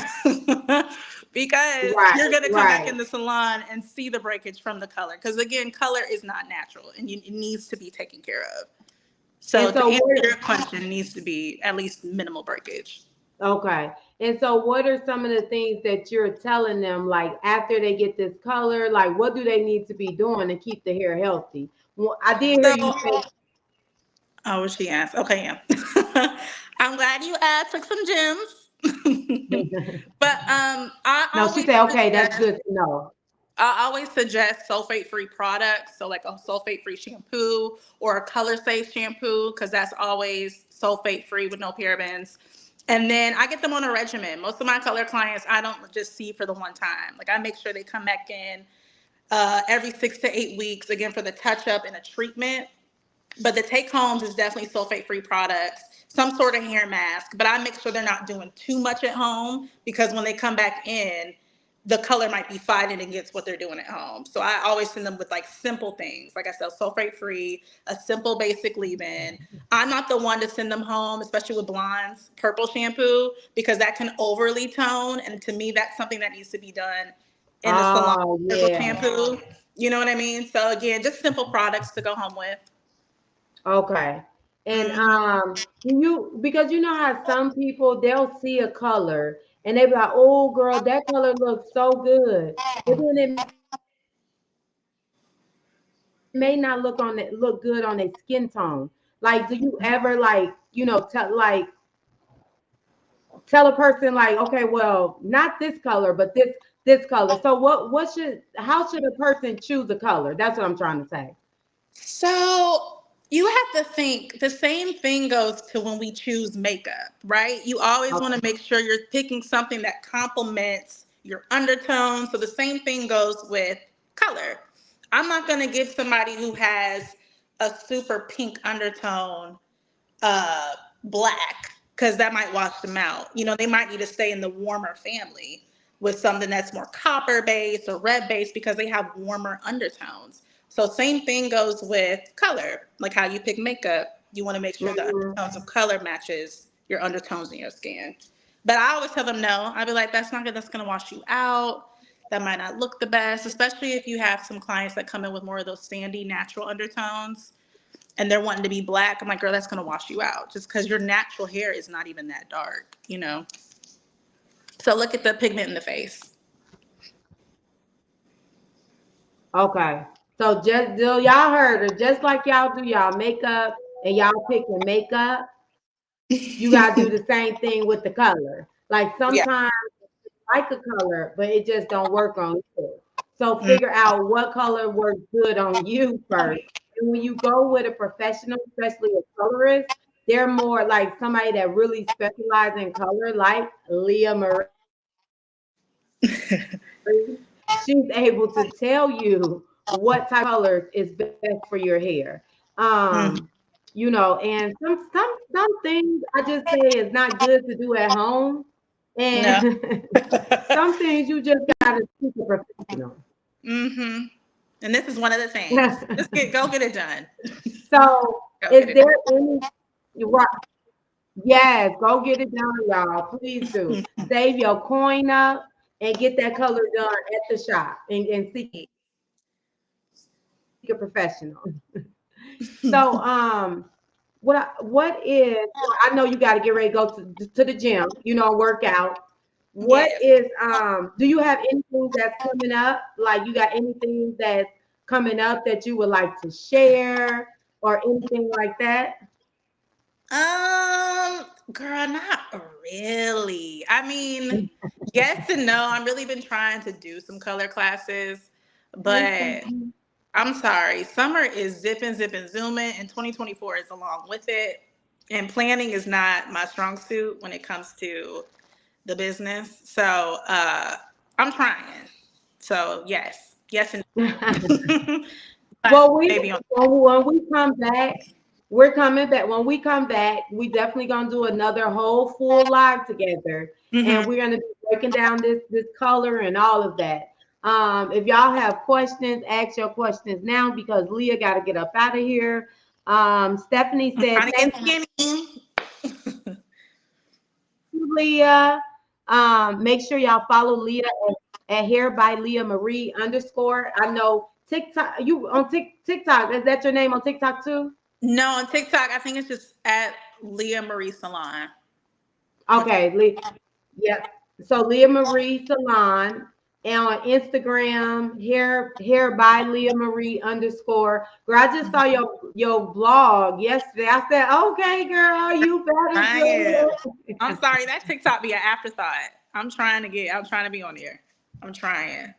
Because Right, you're going to come back right. in the salon and see the breakage from the color. Because again, color is not natural and it needs to be taken care of. And So to so answer what your question, it needs to be at least minimal breakage. Okay. And so what are some of the things that you're telling them like after they get this color, like what do they need to be doing to keep the hair healthy? Well, I did hear So, you say oh, what she asked. Okay, yeah. I'm glad you took some gems. But I no, she always said, okay, that's suggest good to know. I always suggest sulfate-free products, so like a sulfate-free shampoo or a color-safe shampoo, because that's always sulfate-free with no parabens. And then I get them on a regimen. Most of my color clients, I don't just see for the one time. Like I make sure they come back in every 6 to 8 weeks, again for the touch-up and a treatment. But the take homes is definitely sulfate free products, some sort of hair mask. But I make sure they're not doing too much at home because when they come back in, the color might be fighting against what they're doing at home. So I always send them with like simple things. Like I said, sulfate free, a simple basic leave in. I'm not the one to send them home, especially with blondes, purple shampoo, because that can overly tone. And to me, that's something that needs to be done in the salon. Oh Purple yeah. shampoo. You know what I mean? So again, just simple products to go home with. Okay. And Hmm. you because you know how some people they'll see a color and they be like, oh girl, that color looks so good. But then it may not look good on it look good on their skin tone. Like, do you ever like, tell like tell a person like, okay, well, not this color, but this color. So what should how should a person choose a color? That's what I'm trying to say. So you have to think the same thing goes to when we choose makeup, right? You always want to make sure you're picking something that complements your undertone. So the same thing goes with color. I'm not going to give somebody who has a super pink undertone uh, black because that might wash them out. You know, they might need to stay in the warmer family with something that's more copper based or red based because they have warmer undertones. So same thing goes with color, like how you pick makeup. You want to make sure the Mhm. undertones of color matches your undertones in your skin. But I always tell them no. I'd be like, that's not good. That's gonna wash you out. That might not look the best, especially if you have some clients that come in with more of those sandy natural undertones and they're wanting to be black. I'm like, girl, that's gonna wash you out just because your natural hair is not even that dark, you know? So look at the pigment in the face. Okay. So just do y'all heard it. Just like y'all do y'all makeup and y'all picking makeup, you gotta do the same thing with the color. Like Yeah. sometimes like a color, but it just don't work on you. So Mm. figure out what color works good on you first. And when you go with a professional, especially a colorist, they're more like somebody that really specializes in color, like Leah Marie. She's able to tell you what type of colors is best for your hair. Mm. Um, and some things I just say is not good to do at home. No. And some things you just gotta speak a professional. Mm-hmm. And this is one of the things. Just go get it done. So Go get is it there any right? Yes, go get it done, y'all. Please do. Save your coin up and get that color done at the shop and seek a professional. So, what is? I know you got to get ready to go to the gym. Work out. What Yes. is? Do you have anything that's coming up? Like you got anything that's coming up that you would like to share or anything like that? Girl, not really. I mean, yes and no. I've really been trying to do some color classes, but I'm sorry. Summer is zipping, zipping, zooming, and 2024 is along with it. And planning is not my strong suit when it comes to the business. So I'm trying. So yes, and but Well, maybe on. when we come back, we're coming back. When we come back, we definitely gonna do another whole full live together, Hmm. and we're gonna be breaking down this color and all of that. If y'all have questions, ask your questions now because Leah got to get up out of here. Stephanie I'm said, trying to "Thank get skinny. you, Leah." Make sure y'all follow Leah at Hair by Leah Marie underscore. I know TikTok. You on TikTok? Is that your name on TikTok too? No, on TikTok, I think it's just at Leah Marie Salon. On Okay, yep. So Leah Marie Salon and on Instagram, hair by Leah Marie underscore. Girl, I just saw your blog yesterday. I said, okay, girl, you better I am. do I'm sorry, that TikTok be an afterthought. I'm trying to be on there. I'm trying.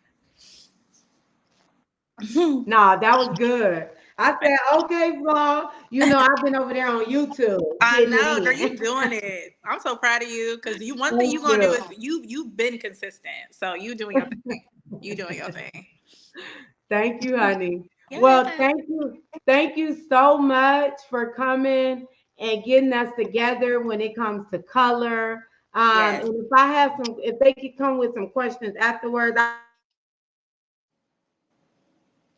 Nah, that was good. I said, okay, vlog. I've been over there on YouTube I getting it know, girl, in. you doing it. I'm so proud of you because you one thing Thank you gonna do is you. you've been consistent. So you doing your thing. You doing your thing. Thank you, honey. You're Well, welcome. thank you. Thank you so much for coming and getting us together when it comes to color. Yes. And if they could come with some questions afterwards,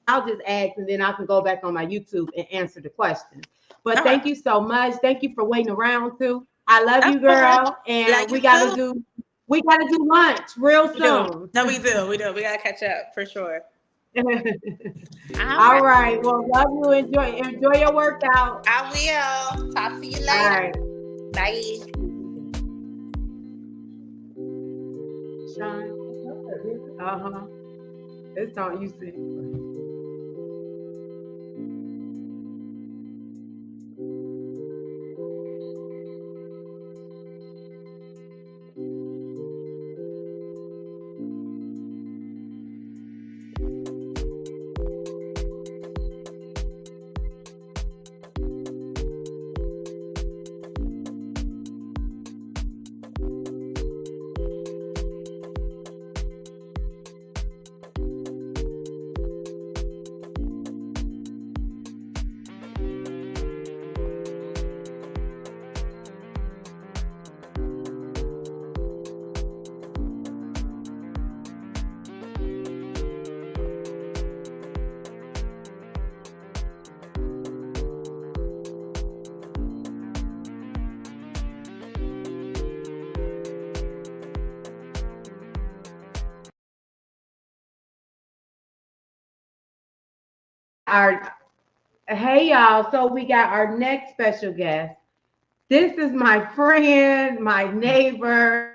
I'll just ask and then I can go back on my YouTube and answer the questions. But Okay. thank you so much. Thank you for waiting around too. I love Of you, course. girl. And Like you too. we gotta do lunch real We do. soon. No, we do. We do. We gotta catch up for sure. All All right. right. Well, love you. Enjoy your workout. I will. Talk to you All later. right. Bye. Sean. Uh-huh. It's on you see. our hey y'all. So we got our next special guest. This is my friend, my neighbor,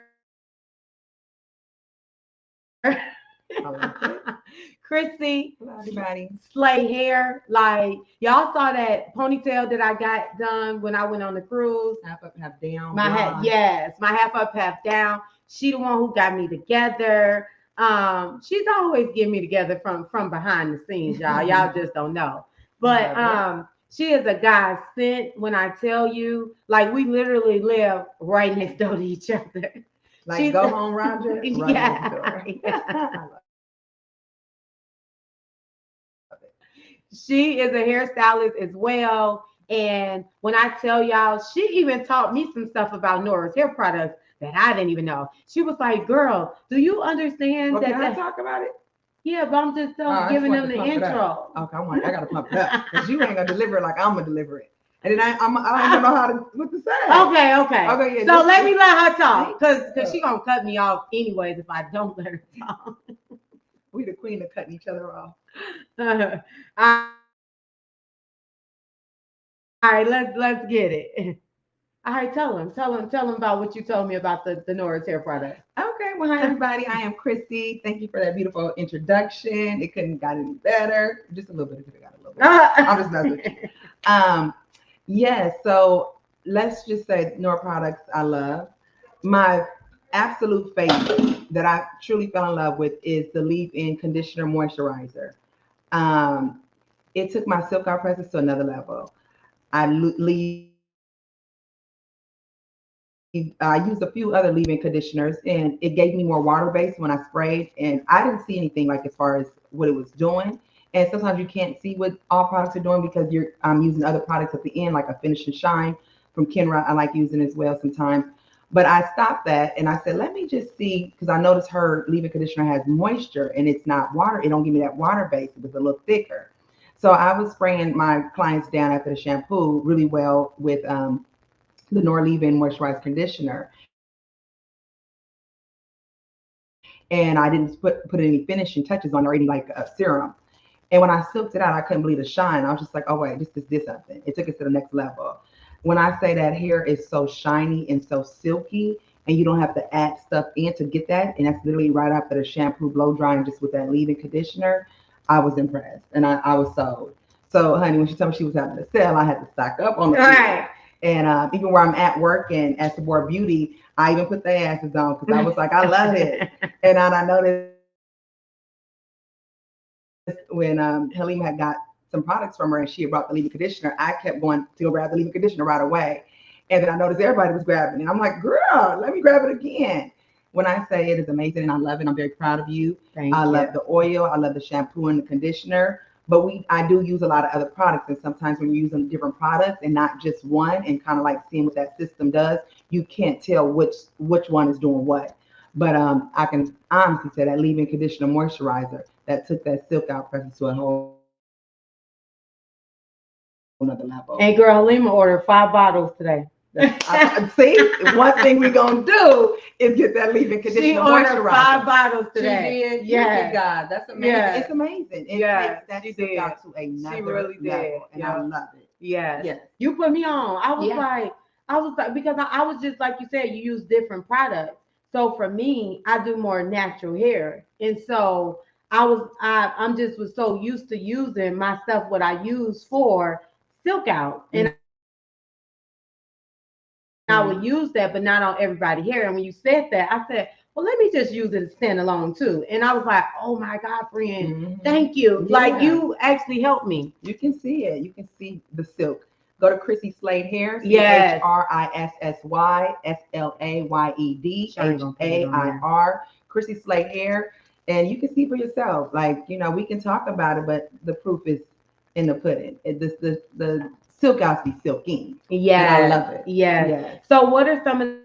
Chrissy Hello, everybody. Slay hair. Like y'all saw that ponytail that I got done when I went on the cruise. Half up, half down. My hat, yes, my half up, half down. She the one who got me together. She's always getting me together from behind the scenes, y'all. Y'all just don't know. But she is a godsend when I tell you, like we literally live right next door to each other. Like she's go home, Roger. Right yeah. Yeah. She is a hairstylist as well. And when I tell y'all, she even taught me some stuff about Nora's hair products that I didn't even know. She was like, girl, do you understand that? Can I talk about it? Yeah, but I'm just giving them the intro. Okay, I gotta pump it up because you ain't gonna deliver it like I'm gonna deliver it. And then I don't even know what to say. Okay. Yeah, so let her talk because she gonna cut me off anyways if I don't let her talk. We the queen of cutting each other off. All right, let's get it. All right, tell them about what you told me about the Nora's hair product. Okay, well, hi everybody. I am Chrissy. Thank you for that beautiful introduction. It couldn't got any better. Just a little bit. It could have got a little bit. I'm just messing with you. Yeah. So let's just say Nora products I love. My absolute favorite that I truly fell in love with is the leave-in conditioner moisturizer. It took my silk out presence to another level. I used a few other leave-in conditioners, and it gave me more water base when I sprayed, and I didn't see anything like as far as what it was doing. And sometimes you can't see what all products are doing because I'm using other products at the end, like a Finish and Shine from Kenra. I like using as well sometimes. But I stopped that and I said, let me just see, because I noticed her leave-in conditioner has moisture and it's not water. It don't give me that water base. It was a little thicker. So I was spraying my clients down after the shampoo really well with the Nora leave-in moisturized conditioner. And I didn't put any finishing touches on or any like serum. And when I silked it out, I couldn't believe the shine. I was just like, oh wait, this did something. It took it to the next level. When I say that hair is so shiny and so silky, and you don't have to add stuff in to get that, and that's literally right after the shampoo blow drying just with that leave-in conditioner, I was impressed and I was sold. So honey, when she told me she was having a sale, I had to stock up on the right. And even where I'm at work and at Sabor Beauty, I even put their asses on because I was like, I love it. And I noticed when Helene had got some products from her and she had brought the leave-in conditioner, I kept going to go grab the leave-in conditioner right away. And then I noticed everybody was grabbing it. I'm like, girl, let me grab it again. When I say it is amazing and I love it, I'm very proud of you. I love the oil. I love the shampoo and the conditioner. But I do use a lot of other products. And sometimes when you're using different products and not just one and kind of like seeing what that system does, you can't tell which one is doing what. But I can honestly say that leave-in conditioner moisturizer that took that silk out presence to a whole another level. And girl, Halima ordered 5 bottles today. See, one thing we're gonna do is get that leave-in conditioner. She ordered 5 bottles today. She did. Yeah, God, that's amazing. Yeah. It's amazing. It takes that silk out to another level, and I love it. Yes. You put me on. I was like, because I was just like you said, you use different products. So for me, I do more natural hair, and so I'm just was so used to using my stuff what I use for silk out, and I would use that, but not on everybody's hair. And when you said that, I said, well, let me just use it as standalone too. And I was like, oh my God, friend, thank you. Yeah. Like you actually helped me. You can see it. You can see the silk. Go to Chrissy Slade Hair. Yes. ChrissysSlayed HAIR. Chrissy Slade Hair. And you can see for yourself. Like, we can talk about it, but the proof is in the pudding. The silk out to be silky. Yeah. I love it. Yes. So what are some of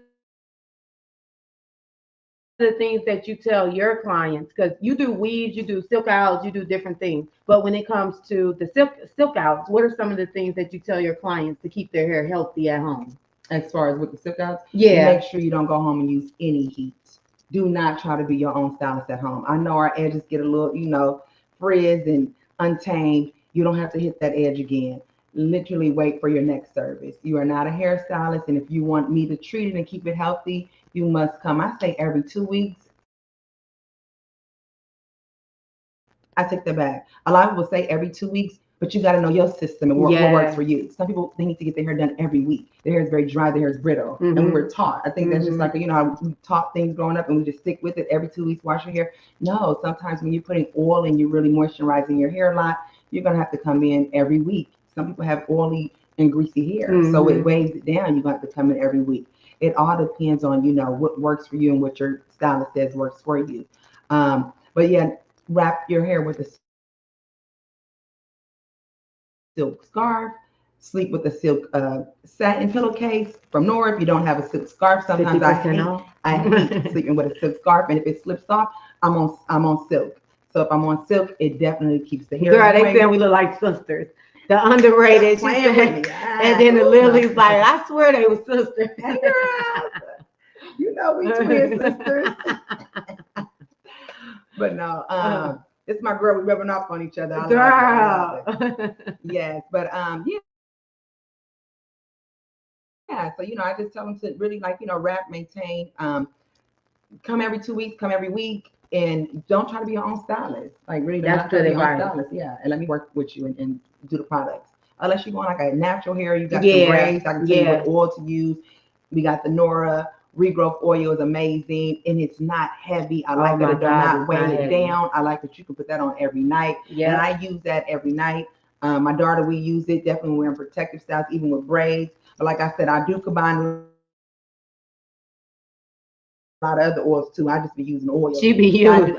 the things that you tell your clients? Because you do weaves, you do silk outs, you do different things. But when it comes to the silk outs, what are some of the things that you tell your clients to keep their hair healthy at home? As far as with the silk outs? Yeah. Make sure you don't go home and use any heat. Do not try to be your own stylist at home. I know our edges get a little, frizzed and untamed. You don't have to hit that edge again. Literally wait for your next service. You are not a hairstylist, and if you want me to treat it and keep it healthy, you must come. I say every 2 weeks. I take that back. A lot of people say every 2 weeks, but you got to know your system and what works Yeah. for you. Some people, they need to get their hair done every week. Their hair is very dry, their hair is brittle. And we Mhm. were taught. I think that's just like, how we taught things growing up and we just stick with it every 2 weeks, wash your hair. No, sometimes when you're putting oil and you're really moisturizing your hair a lot, you're going to have to come in every week. Some people have oily and greasy hair, so it weighs it down. You're going to have to come in every week. It all depends on, what works for you and what your stylist says works for you. But yeah, wrap your hair with a silk scarf, sleep with a silk satin pillowcase from Nora. If you don't have a silk scarf, sometimes 50% off. I hate sleeping with a silk scarf, and if it slips off, I'm on silk. So if I'm on silk, it definitely keeps the hair Girl, they moist. saying we look like sisters. The underrated, she Playing with said, me. and then the Lily's like, I swear they were sisters. Hey girl, we twin sisters. But no, it's my girl. We rubbing off on each other. I love it. Girl. Yes, but yeah. So I just tell them to really wrap, maintain. Come every 2 weeks, come every week, and don't try to be your own stylist. Like really, don't That's try to good be your own advice. stylist. Yeah, and let me work with you and do the products. Unless you want like a natural hair, you got some Yeah, braids. I can tell you yeah. what oil to use. We got the Nora regrowth oil is amazing, and it's not heavy. I like Oh that my it does God, not it's weigh not it heavy. down. I like that you can put that on every night, and Yeah. I use that every night. My daughter, we use it definitely wearing protective styles, even with braids. But like I said, I do combine a lot of other oils too. I just be using oils. She be I using.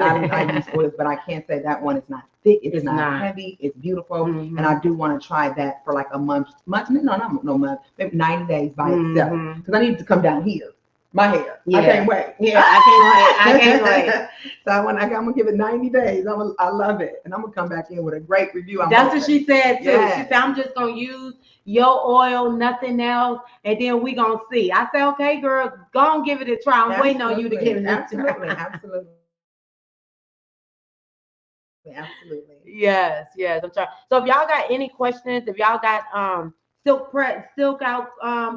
use oils, but I can't say that one is not thick. It's not not. heavy. It's beautiful, Mhm. and I do want to try that for like a month. No, not no month. Maybe 90 days by itself, Mhm. because I need it to come down here. My hair. I Yeah. can't wait. Yeah, I can't wait. So I'm gonna give it 90 days. I love it, and I'm gonna come back in with a great review. That's what she said too. Yes. She said, I'm just gonna use your oil, nothing else, and then we gonna see. I said, okay, girl, go and give it a try. I'm waiting on you to give it a Absolutely, try. absolutely, absolutely. Yes, yes. I'm trying. So if y'all got any questions, if y'all got silk out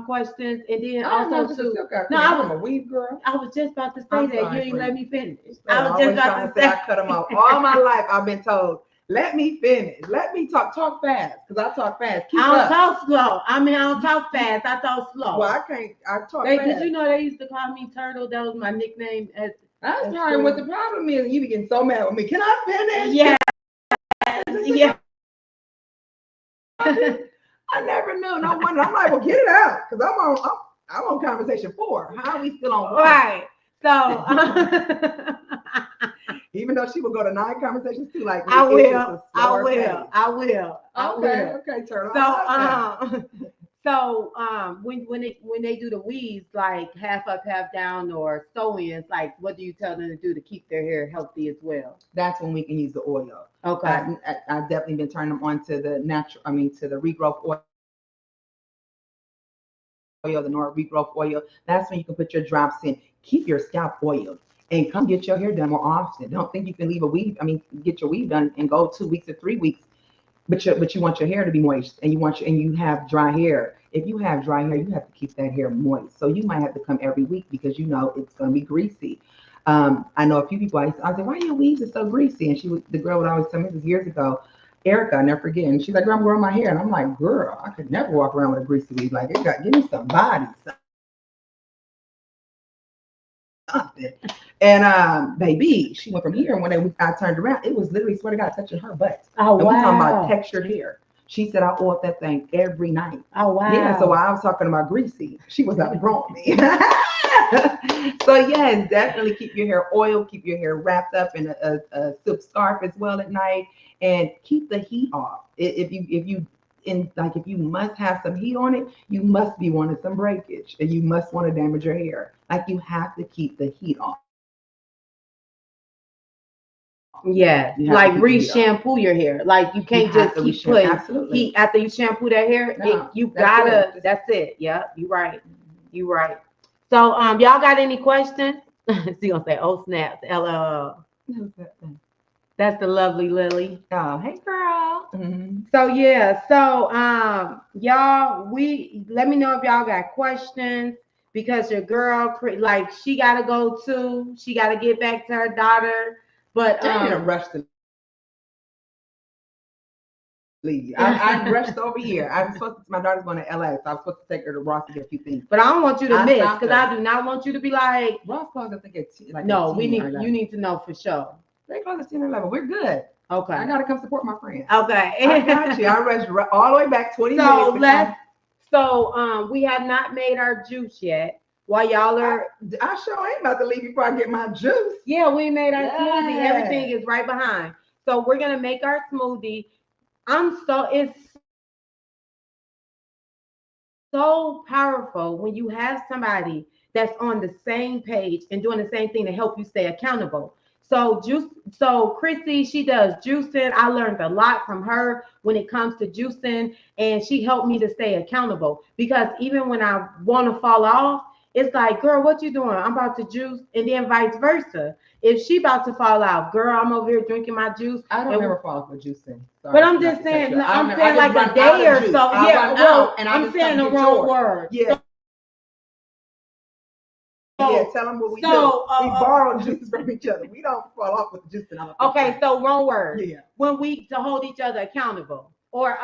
questions, and then I'm not also just a too. silk out No, queen. I'm a weave girl. I was just about to say I'm that. sorry, You ain't let friend. me finish. I I was was just always about trying to to say I say. cut them off. All my life I've been told, let me finish. Let me talk fast, because I talk fast. Keep I don't up. talk slow. I mean, I don't talk fast. I talk slow. Well, I can't. I talk Did fast. you know they used to call me Turtle? That was my nickname at That's at probably what school. the problem is. You be getting so mad with me. Can I finish? Yes, yeah. I never knew. No wonder. I'm like, well, get it out, because I'm on conversation 4. How are we still on 1? Right. So Even though she will go to 9 conversations too, like I it's just will. a I slower pace. will. I will. I Okay, will. okay, Turtle. So I like that. when they do the weaves, like half up, half down, or sew-ins, like what do you tell them to do to keep their hair healthy as well? That's when we can use the oil. Okay. I've definitely been turning them on to the to the regrowth oil, the Nora regrowth oil. That's when you can put your drops in. Keep your scalp oiled, and come get your hair done more often. Don't think you can leave a weave. Get your weave done and go 2 weeks or 3 weeks. But you want your hair to be moist, and you have dry hair. If you have dry hair, you have to keep that hair moist. So you might have to come every week, because it's going to be greasy. I know a few people. I said, "Why your weaves are so greasy?" And the girl would always tell me, this was years ago. Erica, I never forget. And she's like, "Girl, I'm growing my hair," and I'm like, "Girl, I could never walk around with a greasy weave. Like, give me some body, something." And baby, she went from here, and when I turned around, it was literally, swear to God, touching her butt. Oh And we talking about wow. textured hair. She said I oiled that thing every night. Oh wow. Yeah, so while I was talking about greasy, she was outgrowing me. So yes, definitely keep your hair oiled, keep your hair wrapped up in a silk scarf as well at night, and keep the heat off. If you must have some heat on it, you must be wanting some breakage, and you must want to damage your hair. Like, you have to keep the heat off. Yeah, You have to like keep the heat off. re-shampoo your hair. Like you can't have just to keep re-shampoo. putting Absolutely. heat after you shampoo that hair. No, You that's gotta. it. That's it. Yeah, you right. You right. So y'all got any questions? She gonna say, "Oh snaps, LOL." What's that thing? That's the lovely Lily. Oh, hey, girl. Mm-hmm. So yeah, so y'all, we let me know if y'all got questions because your girl, like, she gotta go too. She gotta get back to her daughter. But I ain't in a rush to leave. I rushed over here. I was supposed to, my daughter's going to LA, so I was supposed to take her to Ross to get a few things. but I don't want you to I miss stopped because her. I do not want you to be like, Ross closed, I think, at like no, 10 we or need 11. you need to know for sure. They closed at 10 or 11. We're good. Okay. I got to come support my friends. Okay. I got you. I rushed all the way back 20 minutes. We have not made our juice yet. While y'all are, I sure ain't about to leave before I get my juice. yeah, we made our Yeah. smoothie. Everything is right behind. So we're gonna make our smoothie. It's so powerful when you have somebody that's on the same page and doing the same thing to help you stay accountable. So Chrissy, she does juicing. I learned a lot from her when it comes to juicing, and she helped me to stay accountable because even when I want to fall off, it's like, girl, what you doing? I'm about to juice, and then vice versa. If she about to fall out, girl, I'm over here drinking my juice. I don't ever fall for juicing. Sorry, but I'm just saying, I'm saying I like just a day or so. Yeah, well, and I'm saying the wrong word. Yeah. Yeah, tell them what we do. We borrow juice from each other. We don't fall off with the juice. Okay, so wrong word. Yeah. When we to hold each other accountable or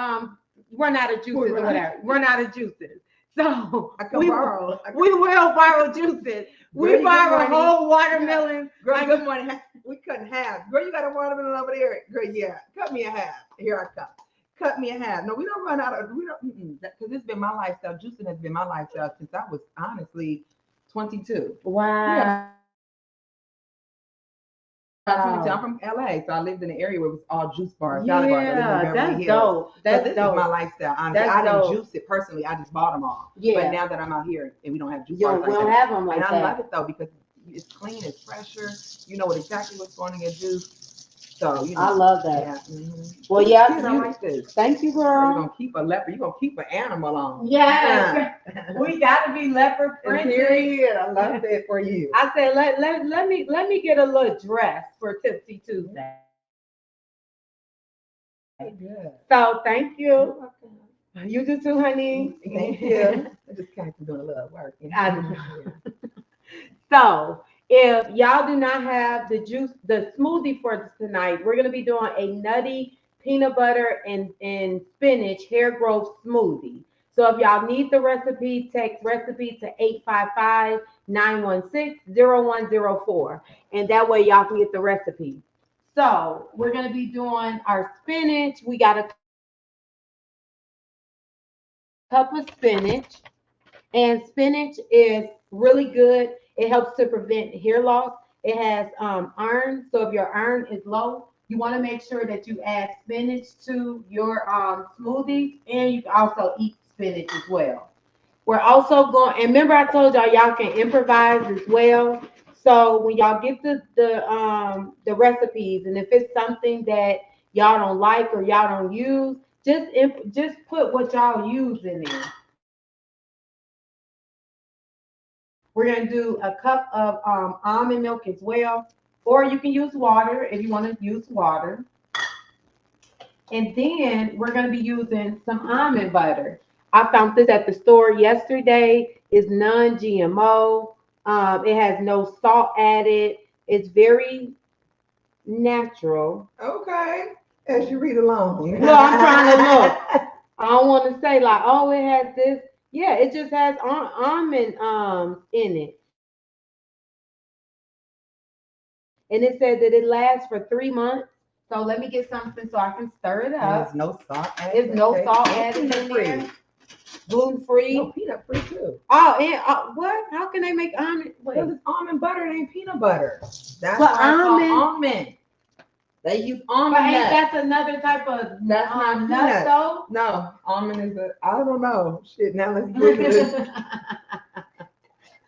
run out of juices or whatever. Run out of juices. So we will borrow juices. We borrow whole watermelon. Girl, good morning. We couldn't have. Girl, you got a watermelon over there. Girl, yeah. Cut me a half. Here I come. Cut me a half. No, we don't run out of. We don't. Because it's been my lifestyle. Juicing has been my lifestyle since I was honestly 22. Wow. Yeah. I'm from LA, so I lived in an area where it was all juice bars. Yeah, that's dope. That's dope. This is my lifestyle. Honestly, I didn't juice it personally. I just bought them all. Yeah. But now that I'm out here and we don't have juice bars, we don't have them like and that. I love it though because it's clean, it's fresher. You know exactly what's going in your juice. So I love that. Yeah. Mm-hmm. Well, yeah, I like this. Thank you, girl. You're gonna keep a leopard. You're gonna keep an animal on. Yeah. We gotta be leopard friendly. Period. I love that for you. I said let me get a little dress for Tipsy Tuesday. Good. So thank you. You do too, honey. Thank you. I just kind of doing a little work. So if y'all do not have the smoothie for tonight, we're gonna be doing a nutty peanut butter and spinach hair growth smoothie. So if y'all need the recipe, text recipe to 855-916-0104. And that way y'all can get the recipe. So we're gonna be doing our spinach. We got a cup of spinach. And spinach is really good. It helps to prevent hair loss. It has iron. So if your iron is low, you want to make sure that you add spinach to your smoothies, and you can also eat spinach as well. We're also going, and remember I told y'all can improvise as well. So when y'all get the recipes, and if it's something that y'all don't like or y'all don't use, just put what y'all use in there. We're going to do a cup of almond milk as well, or you can use water if you want to use water. And then we're going to be using some almond butter. I found this at the store yesterday. It's non-GMO. It has no salt added. It's very natural. Okay. As you read along. Well, I'm trying to look. I don't want to say like, oh, it has this. Yeah, it just has almond in it. And it said that it lasts for 3 months. So let me get something so I can stir it up. There's no salt added. There's no salt added in there. Gluten free. No, peanut free too. Oh, and what? How can they make almond? Because it's almond butter, it ain't peanut butter. That's but why it's called almond. They use almond but nuts. That's another type of that's not nut though? No, almond is I don't know. Shit, now let's get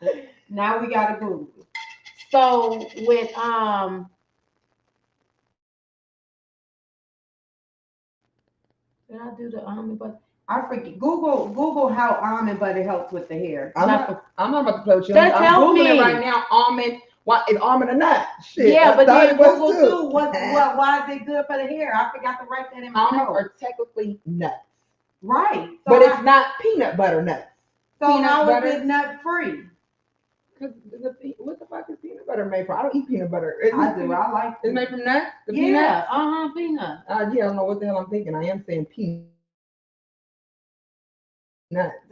it. Now we gotta Google. So with did I do the almond butter? I forget. Google how almond butter helps with the hair. I'm not about to play with you. Just I'm help Googling me it right now. Almond Why it's almond a nut? Shit, Yeah, I but thought then it was Google too. too. What? Why is it good for the hair? I forgot to write that in my Almonds notes. are technically nuts, Right. but it's not peanut butter nuts. So Peanut how is butter. it nut free? What the fuck is peanut butter made from? I don't eat peanut butter. I do. I like It's it. made from nuts. The Yeah. peanuts. Peanut. Yeah, I don't know what the hell I'm thinking. I am saying peanut.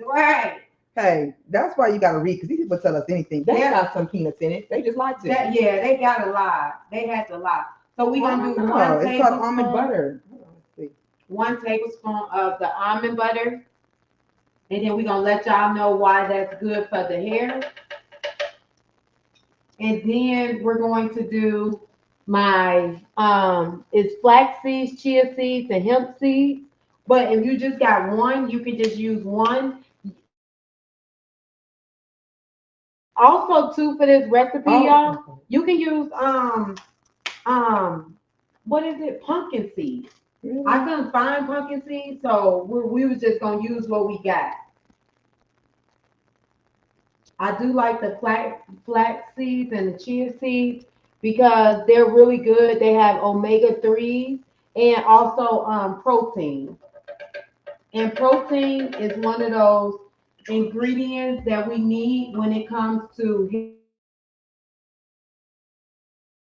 Right. Hey, that's why you got to read because these people tell us anything. They got some peanuts in it. They just like to. Yeah, they got a lie. They had to lie. So we're gonna do Oh, it's called almond butter. Let's see. 1 tablespoon of the almond butter, and then we're gonna let y'all know why that's good for the hair. And then we're going to do my it's flax seeds, chia seeds, and hemp seeds. But if you just got one, you can just use one. Also, too, for this recipe, y'all, you can use what is it? Pumpkin seeds. Really? I couldn't find pumpkin seeds, so we was just gonna use what we got. I do like the flax seeds and the chia seeds because they're really good. They have omega 3s and also protein. And protein is one of those ingredients that we need when it comes to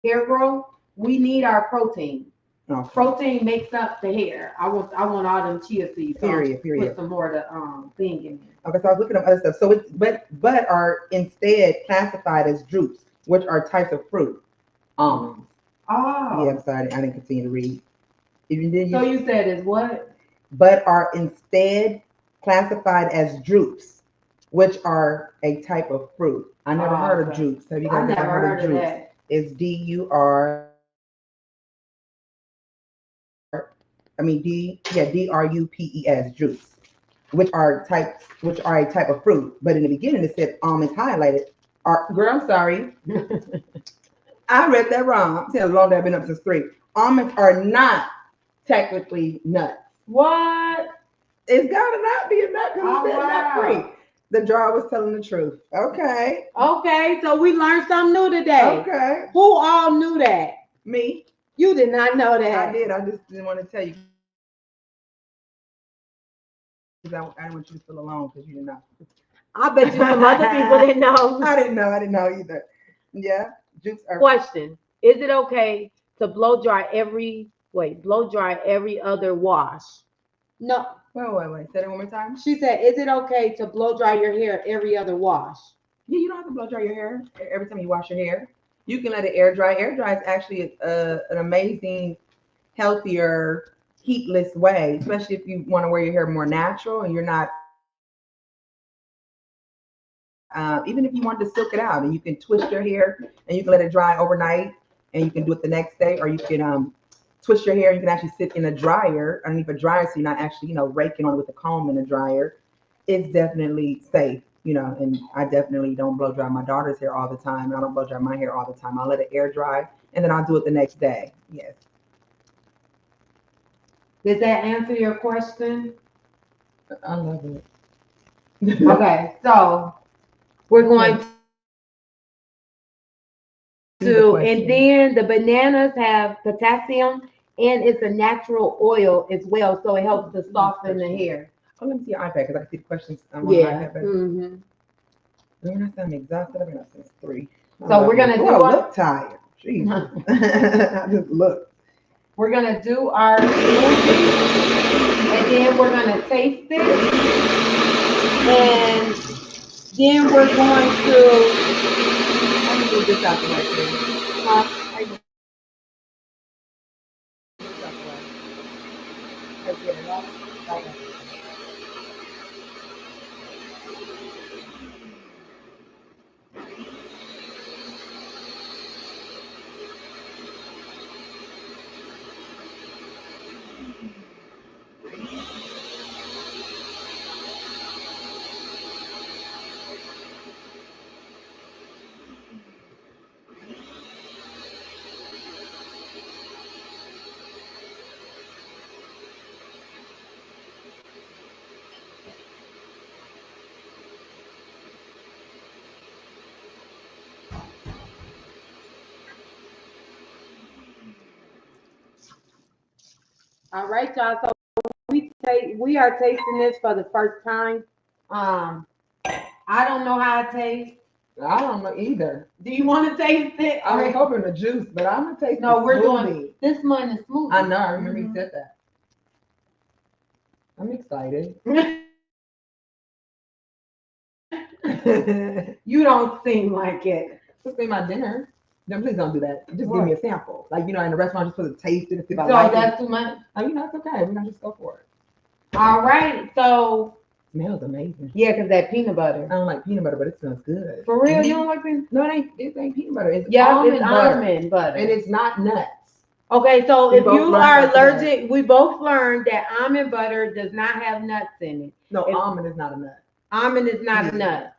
hair growth. We need our protein. Okay. Protein makes up the hair. I want all them chia seeds. So Period. put some more to thing in there. Okay, so I was looking at other stuff. So it's but are instead classified as drupes, which are types of fruit. Almonds. Oh. Yeah, I'm sorry, I didn't continue to read. Even then So you said is what? But are instead classified as drupes, which are a type of fruit. I never heard of drupes. Have you guys ever heard of drupes? That. It's DRUPES, drupes, which are a type of fruit. But in the beginning it said almonds highlighted. Girl, I'm sorry. I read that wrong. See how long I've been up since 3. Almonds are not technically nuts. What? It's gotta not be a nut because it's nut free. Wow. The jar was telling the truth. Okay. Okay, so we learned something new today. Okay. Who all knew that? Me. You did not know that. I did. I just didn't want to tell you because I didn't want you to feel alone because you didn't know. I bet you some other people didn't know. I didn't know. I didn't know either. Yeah. Jukes are. Question: is it okay to blow dry every other wash? No. Wait. Say that one more time. She said, is it okay to blow dry your hair every other wash? Yeah, you don't have to blow dry your hair every time you wash your hair. You can let it air dry. Air dry is actually an amazing, healthier, heatless way, especially if you want to wear your hair more natural and you're not. Even if you want to silk it out and you can twist your hair and you can let it dry overnight and you can do it the next day, or you can twist your hair and you can actually sit in a dryer underneath a dryer so you're not actually raking on it with a comb in a dryer. It's definitely safe, and I definitely don't blow dry my daughter's hair all the time, and I don't blow dry my hair all the time. I'll let it air dry and then I'll do it the next day. Yes. Did that answer your question? I love it. Okay, so we're going to, and then the bananas have potassium and it's a natural oil as well, so it helps to soften the hair. Oh, let me see your iPad because I can see the questions on my Yeah. iPad. Mm-hmm. Man, I'm exhausted. I've been up since 3. So we're gonna do. I look tired. Jesus. I just look. We're gonna do our smoothie, and then we're gonna taste it, and then we're going to. Let me move this out the way, please. Let's get it off. Okay. All right, y'all. So we are tasting this for the first time. Um, I don't know how it tastes. I don't know either. Do you want to taste it? I was hoping the juice, but I'm gonna taste No, the we're smoothie. doing this one is smoothie. I know. I remember you said that. I'm excited. You don't seem like it. Just be my dinner. No, please don't do that. Just What? give me a sample. Like, in a restaurant, just put a taste in it if I So like that's it. too much. Oh, it's okay. We're gonna just go for it. All right. So Smells amazing. yeah, because that peanut butter. I don't like peanut butter, but it smells good. For real, you don't like peanut? No, it ain't peanut butter. It's Yeah, almond it's butter. almond butter. And it's not nuts. Okay, so We if both you learned are that today. allergic, we both learned that almond butter does not have nuts in it. No, If- almond is not a nut. Almond is not a nut.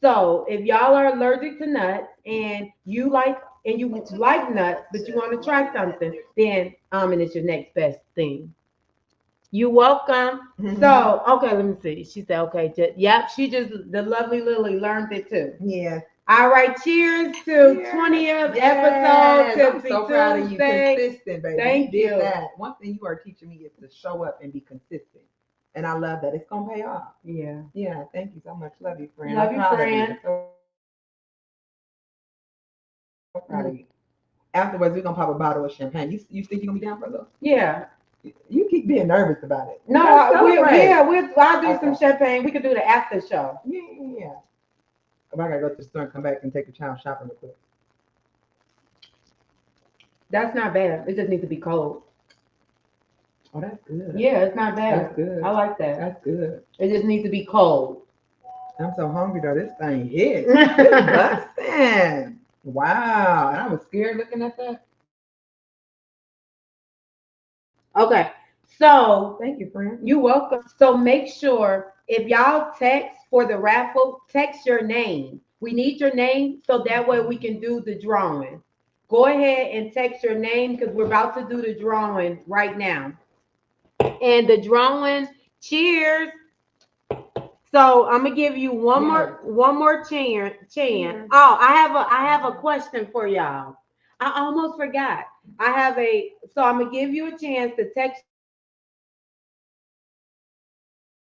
So if y'all are allergic to nuts and you like nuts, but you want to try something, then almond is your next best thing. You welcome. So okay, let me see. She said okay. Yep, the lovely Lily learned it too. Yeah. All right, cheers to 20th episode. I'm Tipsy so proud of you. Tuesday. Consistent, baby. Thank you. you. Did that. One thing you are teaching me is to show up and be consistent. And I love that. It's gonna pay off. Yeah. Yeah. Thank you so much. Love you, friend. Love I'm you, proud of friend. So proud of you. Afterwards, we're gonna pop a bottle of champagne. You think you're gonna be down for a little? Yeah. You keep being nervous about it. No, I'll do some champagne. We could do the after show. Yeah. If I gotta go to the store and come back and take a child shopping real quick. That's not bad. It just needs to be cold. Oh, that's good. Yeah, it's not bad. That's good. I like that. That's good. It just needs to be cold. I'm so hungry though. This thing hit. It's busting. Wow. And I was scared looking at that. Okay. So Thank you, friend. you're welcome. So make sure if y'all text for the raffle, text your name. We need your name so that way we can do the drawing. Go ahead and text your name because we're about to do the drawing right now. And the drawing, cheers. So I'm gonna give you one more chance. Oh, I have a question for y'all. I almost forgot. So I'm gonna give you a chance to text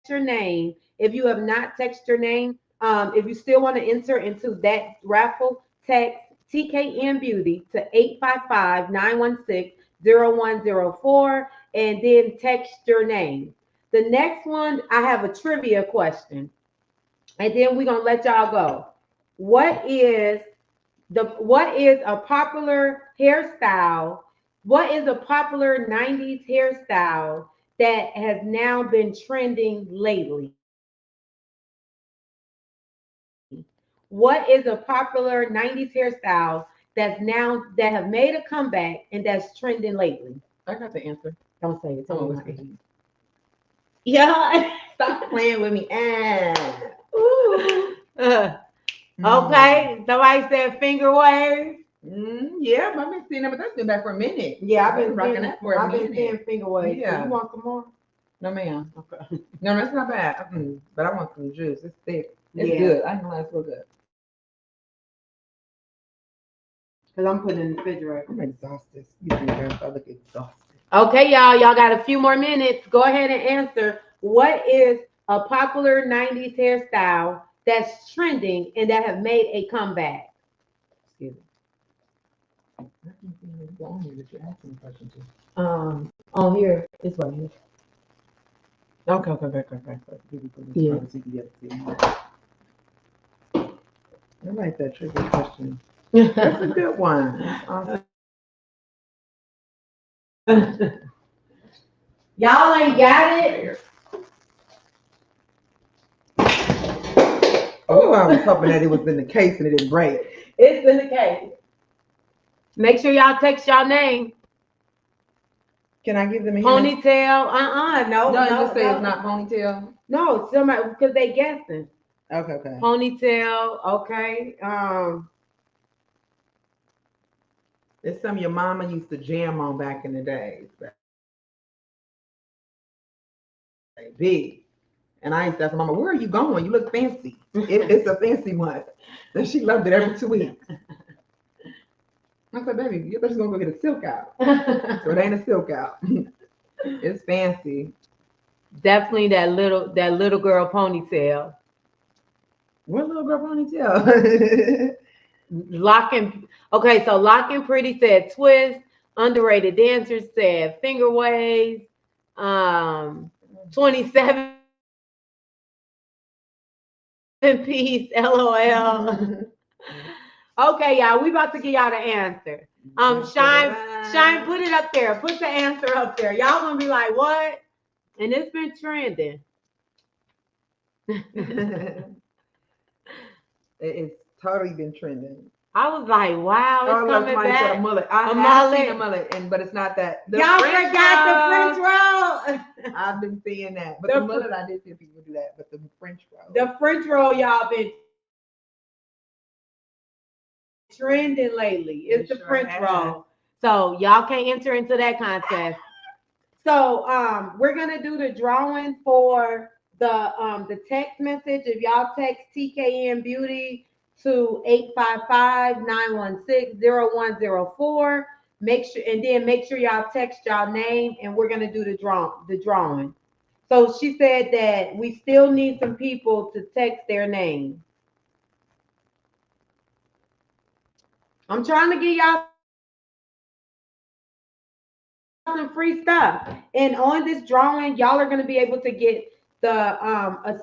your name. If you have not texted your name, if you still want to enter into that raffle, text TKN Beauty to 855-916-0104 and then text your name. The next one, I have a trivia question. And then we're gonna let y'all go. What is a popular hairstyle? What is a popular 90s hairstyle that has now been trending lately? What is a popular 90s hairstyle that have made a comeback and that's trending lately? I got the answer. Don't say it. Someone Tell whisper to me. you. Yeah. Stop playing with me. Okay. Somebody said finger wave. Yeah, but I've been seeing them, but that's been back for a minute. Yeah, I've been rocking that for a minute. I've been seeing finger waves. Yeah. You want some more? No, ma'am. Okay. No, that's not bad. But I want some juice. It's thick. It's Yeah. good. I know it's real good. Because I'm putting it in the refrigerator. I'm exhausted. You see, guys, I look exhausted. Okay, y'all. Y'all got a few more minutes. Go ahead and answer. What is a popular 90s hairstyle that's trending and that have made a comeback? Excuse me. I can see this going here that you're asking a question to. On here. It's right here. Okay. Yeah. I like that tricky question. That's a good one. Awesome. Y'all ain't got it? Oh, I was hoping that it was in the case and it didn't break. It's in the case. Make sure y'all text y'all name. Can I give them a hint? Ponytail. No, just say it's not ponytail. No, somebody because they guessing. Okay. Ponytail, okay. It's something your mama used to jam on back in the days. Big. And I used to ask my mama, where are you going? You look fancy. It's a fancy one. And she loved it every 2 weeks. I said, baby, you're just gonna go get a silk out. So it ain't a silk out. It's fancy. Definitely that little girl ponytail. What little girl ponytail? Locking. Okay, so Locking Pretty said twist. Underrated dancers said finger waves. 27 piece. LOL. Okay, y'all, we about to get y'all the answer. Shine, put it up there. Put the answer up there. Y'all gonna be like, what? And it's been trending. It's totally been trending. I was like, wow, it's Oh, look, coming somebody said a back. mullet. I A have seen mullet. a mullet, but it's not that. The Y'all French forgot the roll, French roll. I've been seeing that, but The the mullet I did see people do that, but the French roll. The French roll, y'all been trending lately. It's the sure French has. roll. So y'all can't enter into that contest. So we're gonna do the drawing for the text message. If y'all text TKN Beauty to 855-916-0104, make sure y'all text y'all name, and we're gonna do the drawing. So she said that we still need some people to text their name. I'm trying to get y'all some free stuff. And on this drawing, y'all are going to be able to get a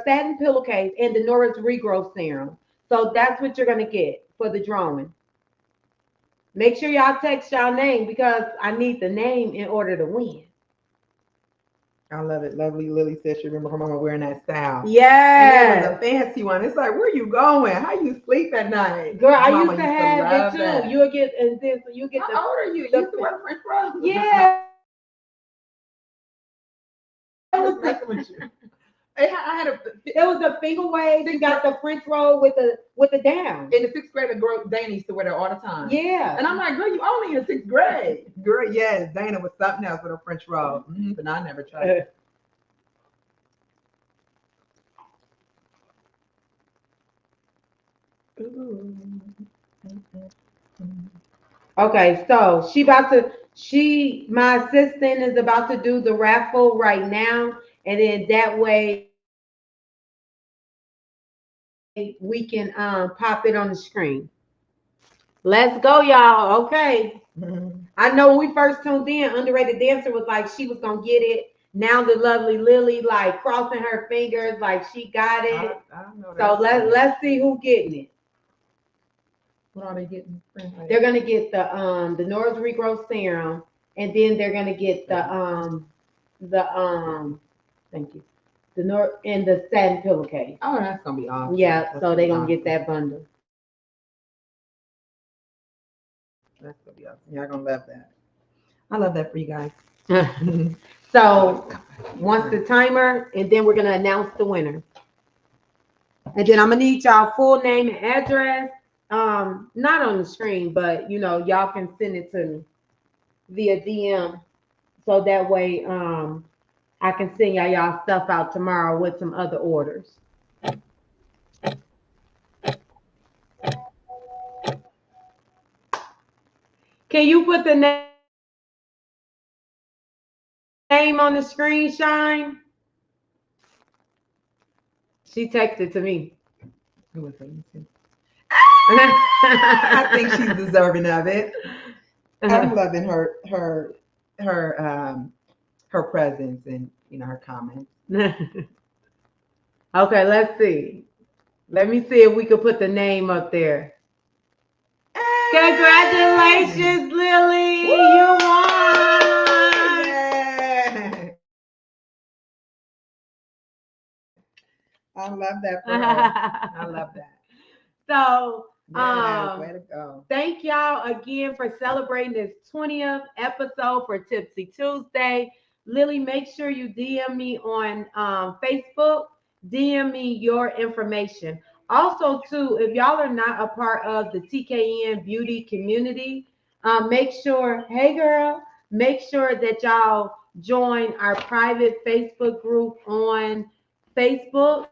satin pillowcase and the Nora's regrowth serum. So that's what you're going to get for the drawing. Make sure y'all text y'all name because I need the name in order to win. I love it. Lovely Lily says she remember her mama wearing that style. Yeah. And it was a fancy one. It's like, where you going? How you sleep at night? Girl, I Mama used to have love it too. that. You'll get, and then so you get How the. old are you? You the used to wear French fries? Yeah. I was messing with you. I had a. It was the finger wave. You got the French roll with the down. In the sixth grade, a girl Dana used to wear that all the time. Yeah. And I'm like, girl, you only in sixth grade. Girl, yes, Dana was something else with a French roll. But I never tried it. Okay, so my assistant is about to do the raffle right now, and then that way we can pop it on the screen. Let's go, y'all. Okay. I know when we first tuned in, Underrated Dancer was like she was gonna get it. Now the lovely Lily like crossing her fingers like she got it. I know So that. let's see who getting it. What are they getting? They're gonna get the Nora's Regrowth Serum, and then they're gonna get the thank you, and the satin pillowcase. Oh, that's gonna be awesome. Yeah, That's so they're gonna awesome. get that bundle. That's gonna be awesome. Y'all gonna love that. I love that for you guys. So once the timer, and then we're gonna announce the winner. And then I'm gonna need y'all full name and address. Not on the screen, but y'all can send it to me via DM. So that way I can send y'all stuff out tomorrow with some other orders. Can you put the name on the screen, Shine? She texted to me. Who was it? I think she's deserving of it. I'm loving her presence and her comments. Okay, let's see. Let me see if we could put the name up there. Congratulations, Lily! Woo! You won! Yeah. I love that for her. I love that. So, way to go. Thank y'all again for celebrating this 20th episode for Tipsy Tuesday. Lily, make sure you DM me on Facebook. DM me your information. Also, too, if y'all are not a part of the TKN Beauty community, make sure, hey girl, make sure that y'all join our private Facebook group on Facebook.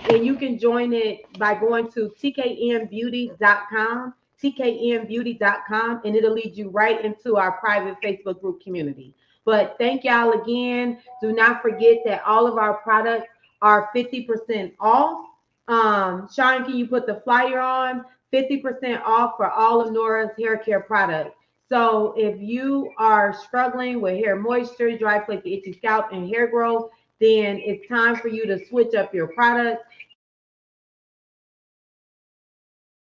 And you can join it by going to tknbeauties.com, tknbeauty.com, and it'll lead you right into our private Facebook group community. But thank y'all again. Do not forget that all of our products are 50% off. Sean, can you put the flyer on? 50% off for all of Nora's hair care products. So if you are struggling with hair moisture, dry, flaky, itchy scalp, and hair growth, then it's time for you to switch up your products.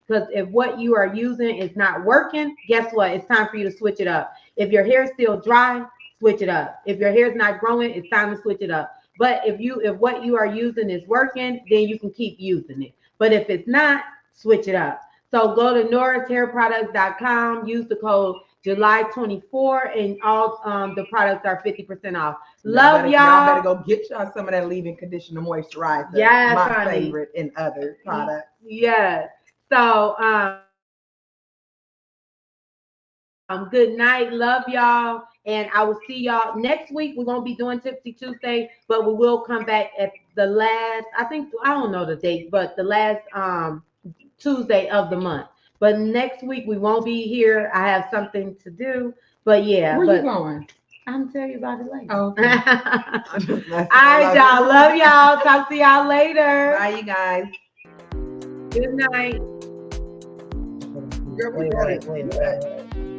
Because if what you are using is not working, guess what? It's time for you to switch it up. If your hair is still dry, switch it up. If your hair is not growing, it's time to switch it up. But if what you are using is working, then you can keep using it. But if it's not, switch it up. So go to norashairproducts.com, use the code July 24, and all the products are 50% off. Love y'all. Y'all better go get y'all some of that leave-in conditioner moisturizer. Yes, my honey. favorite in other products. Yes. So good night. Love y'all. And I will see y'all next week. We won't be doing Tipsy Tuesday, but we will come back at the last, I don't know the date, but the last Tuesday of the month. But next week we won't be here. I have something to do. But yeah. Where you going? I'm gonna tell you about it later. Oh, okay. All right, y'all. Love y'all. Talk to y'all later. Bye, you guys. Good night. Girl, wait.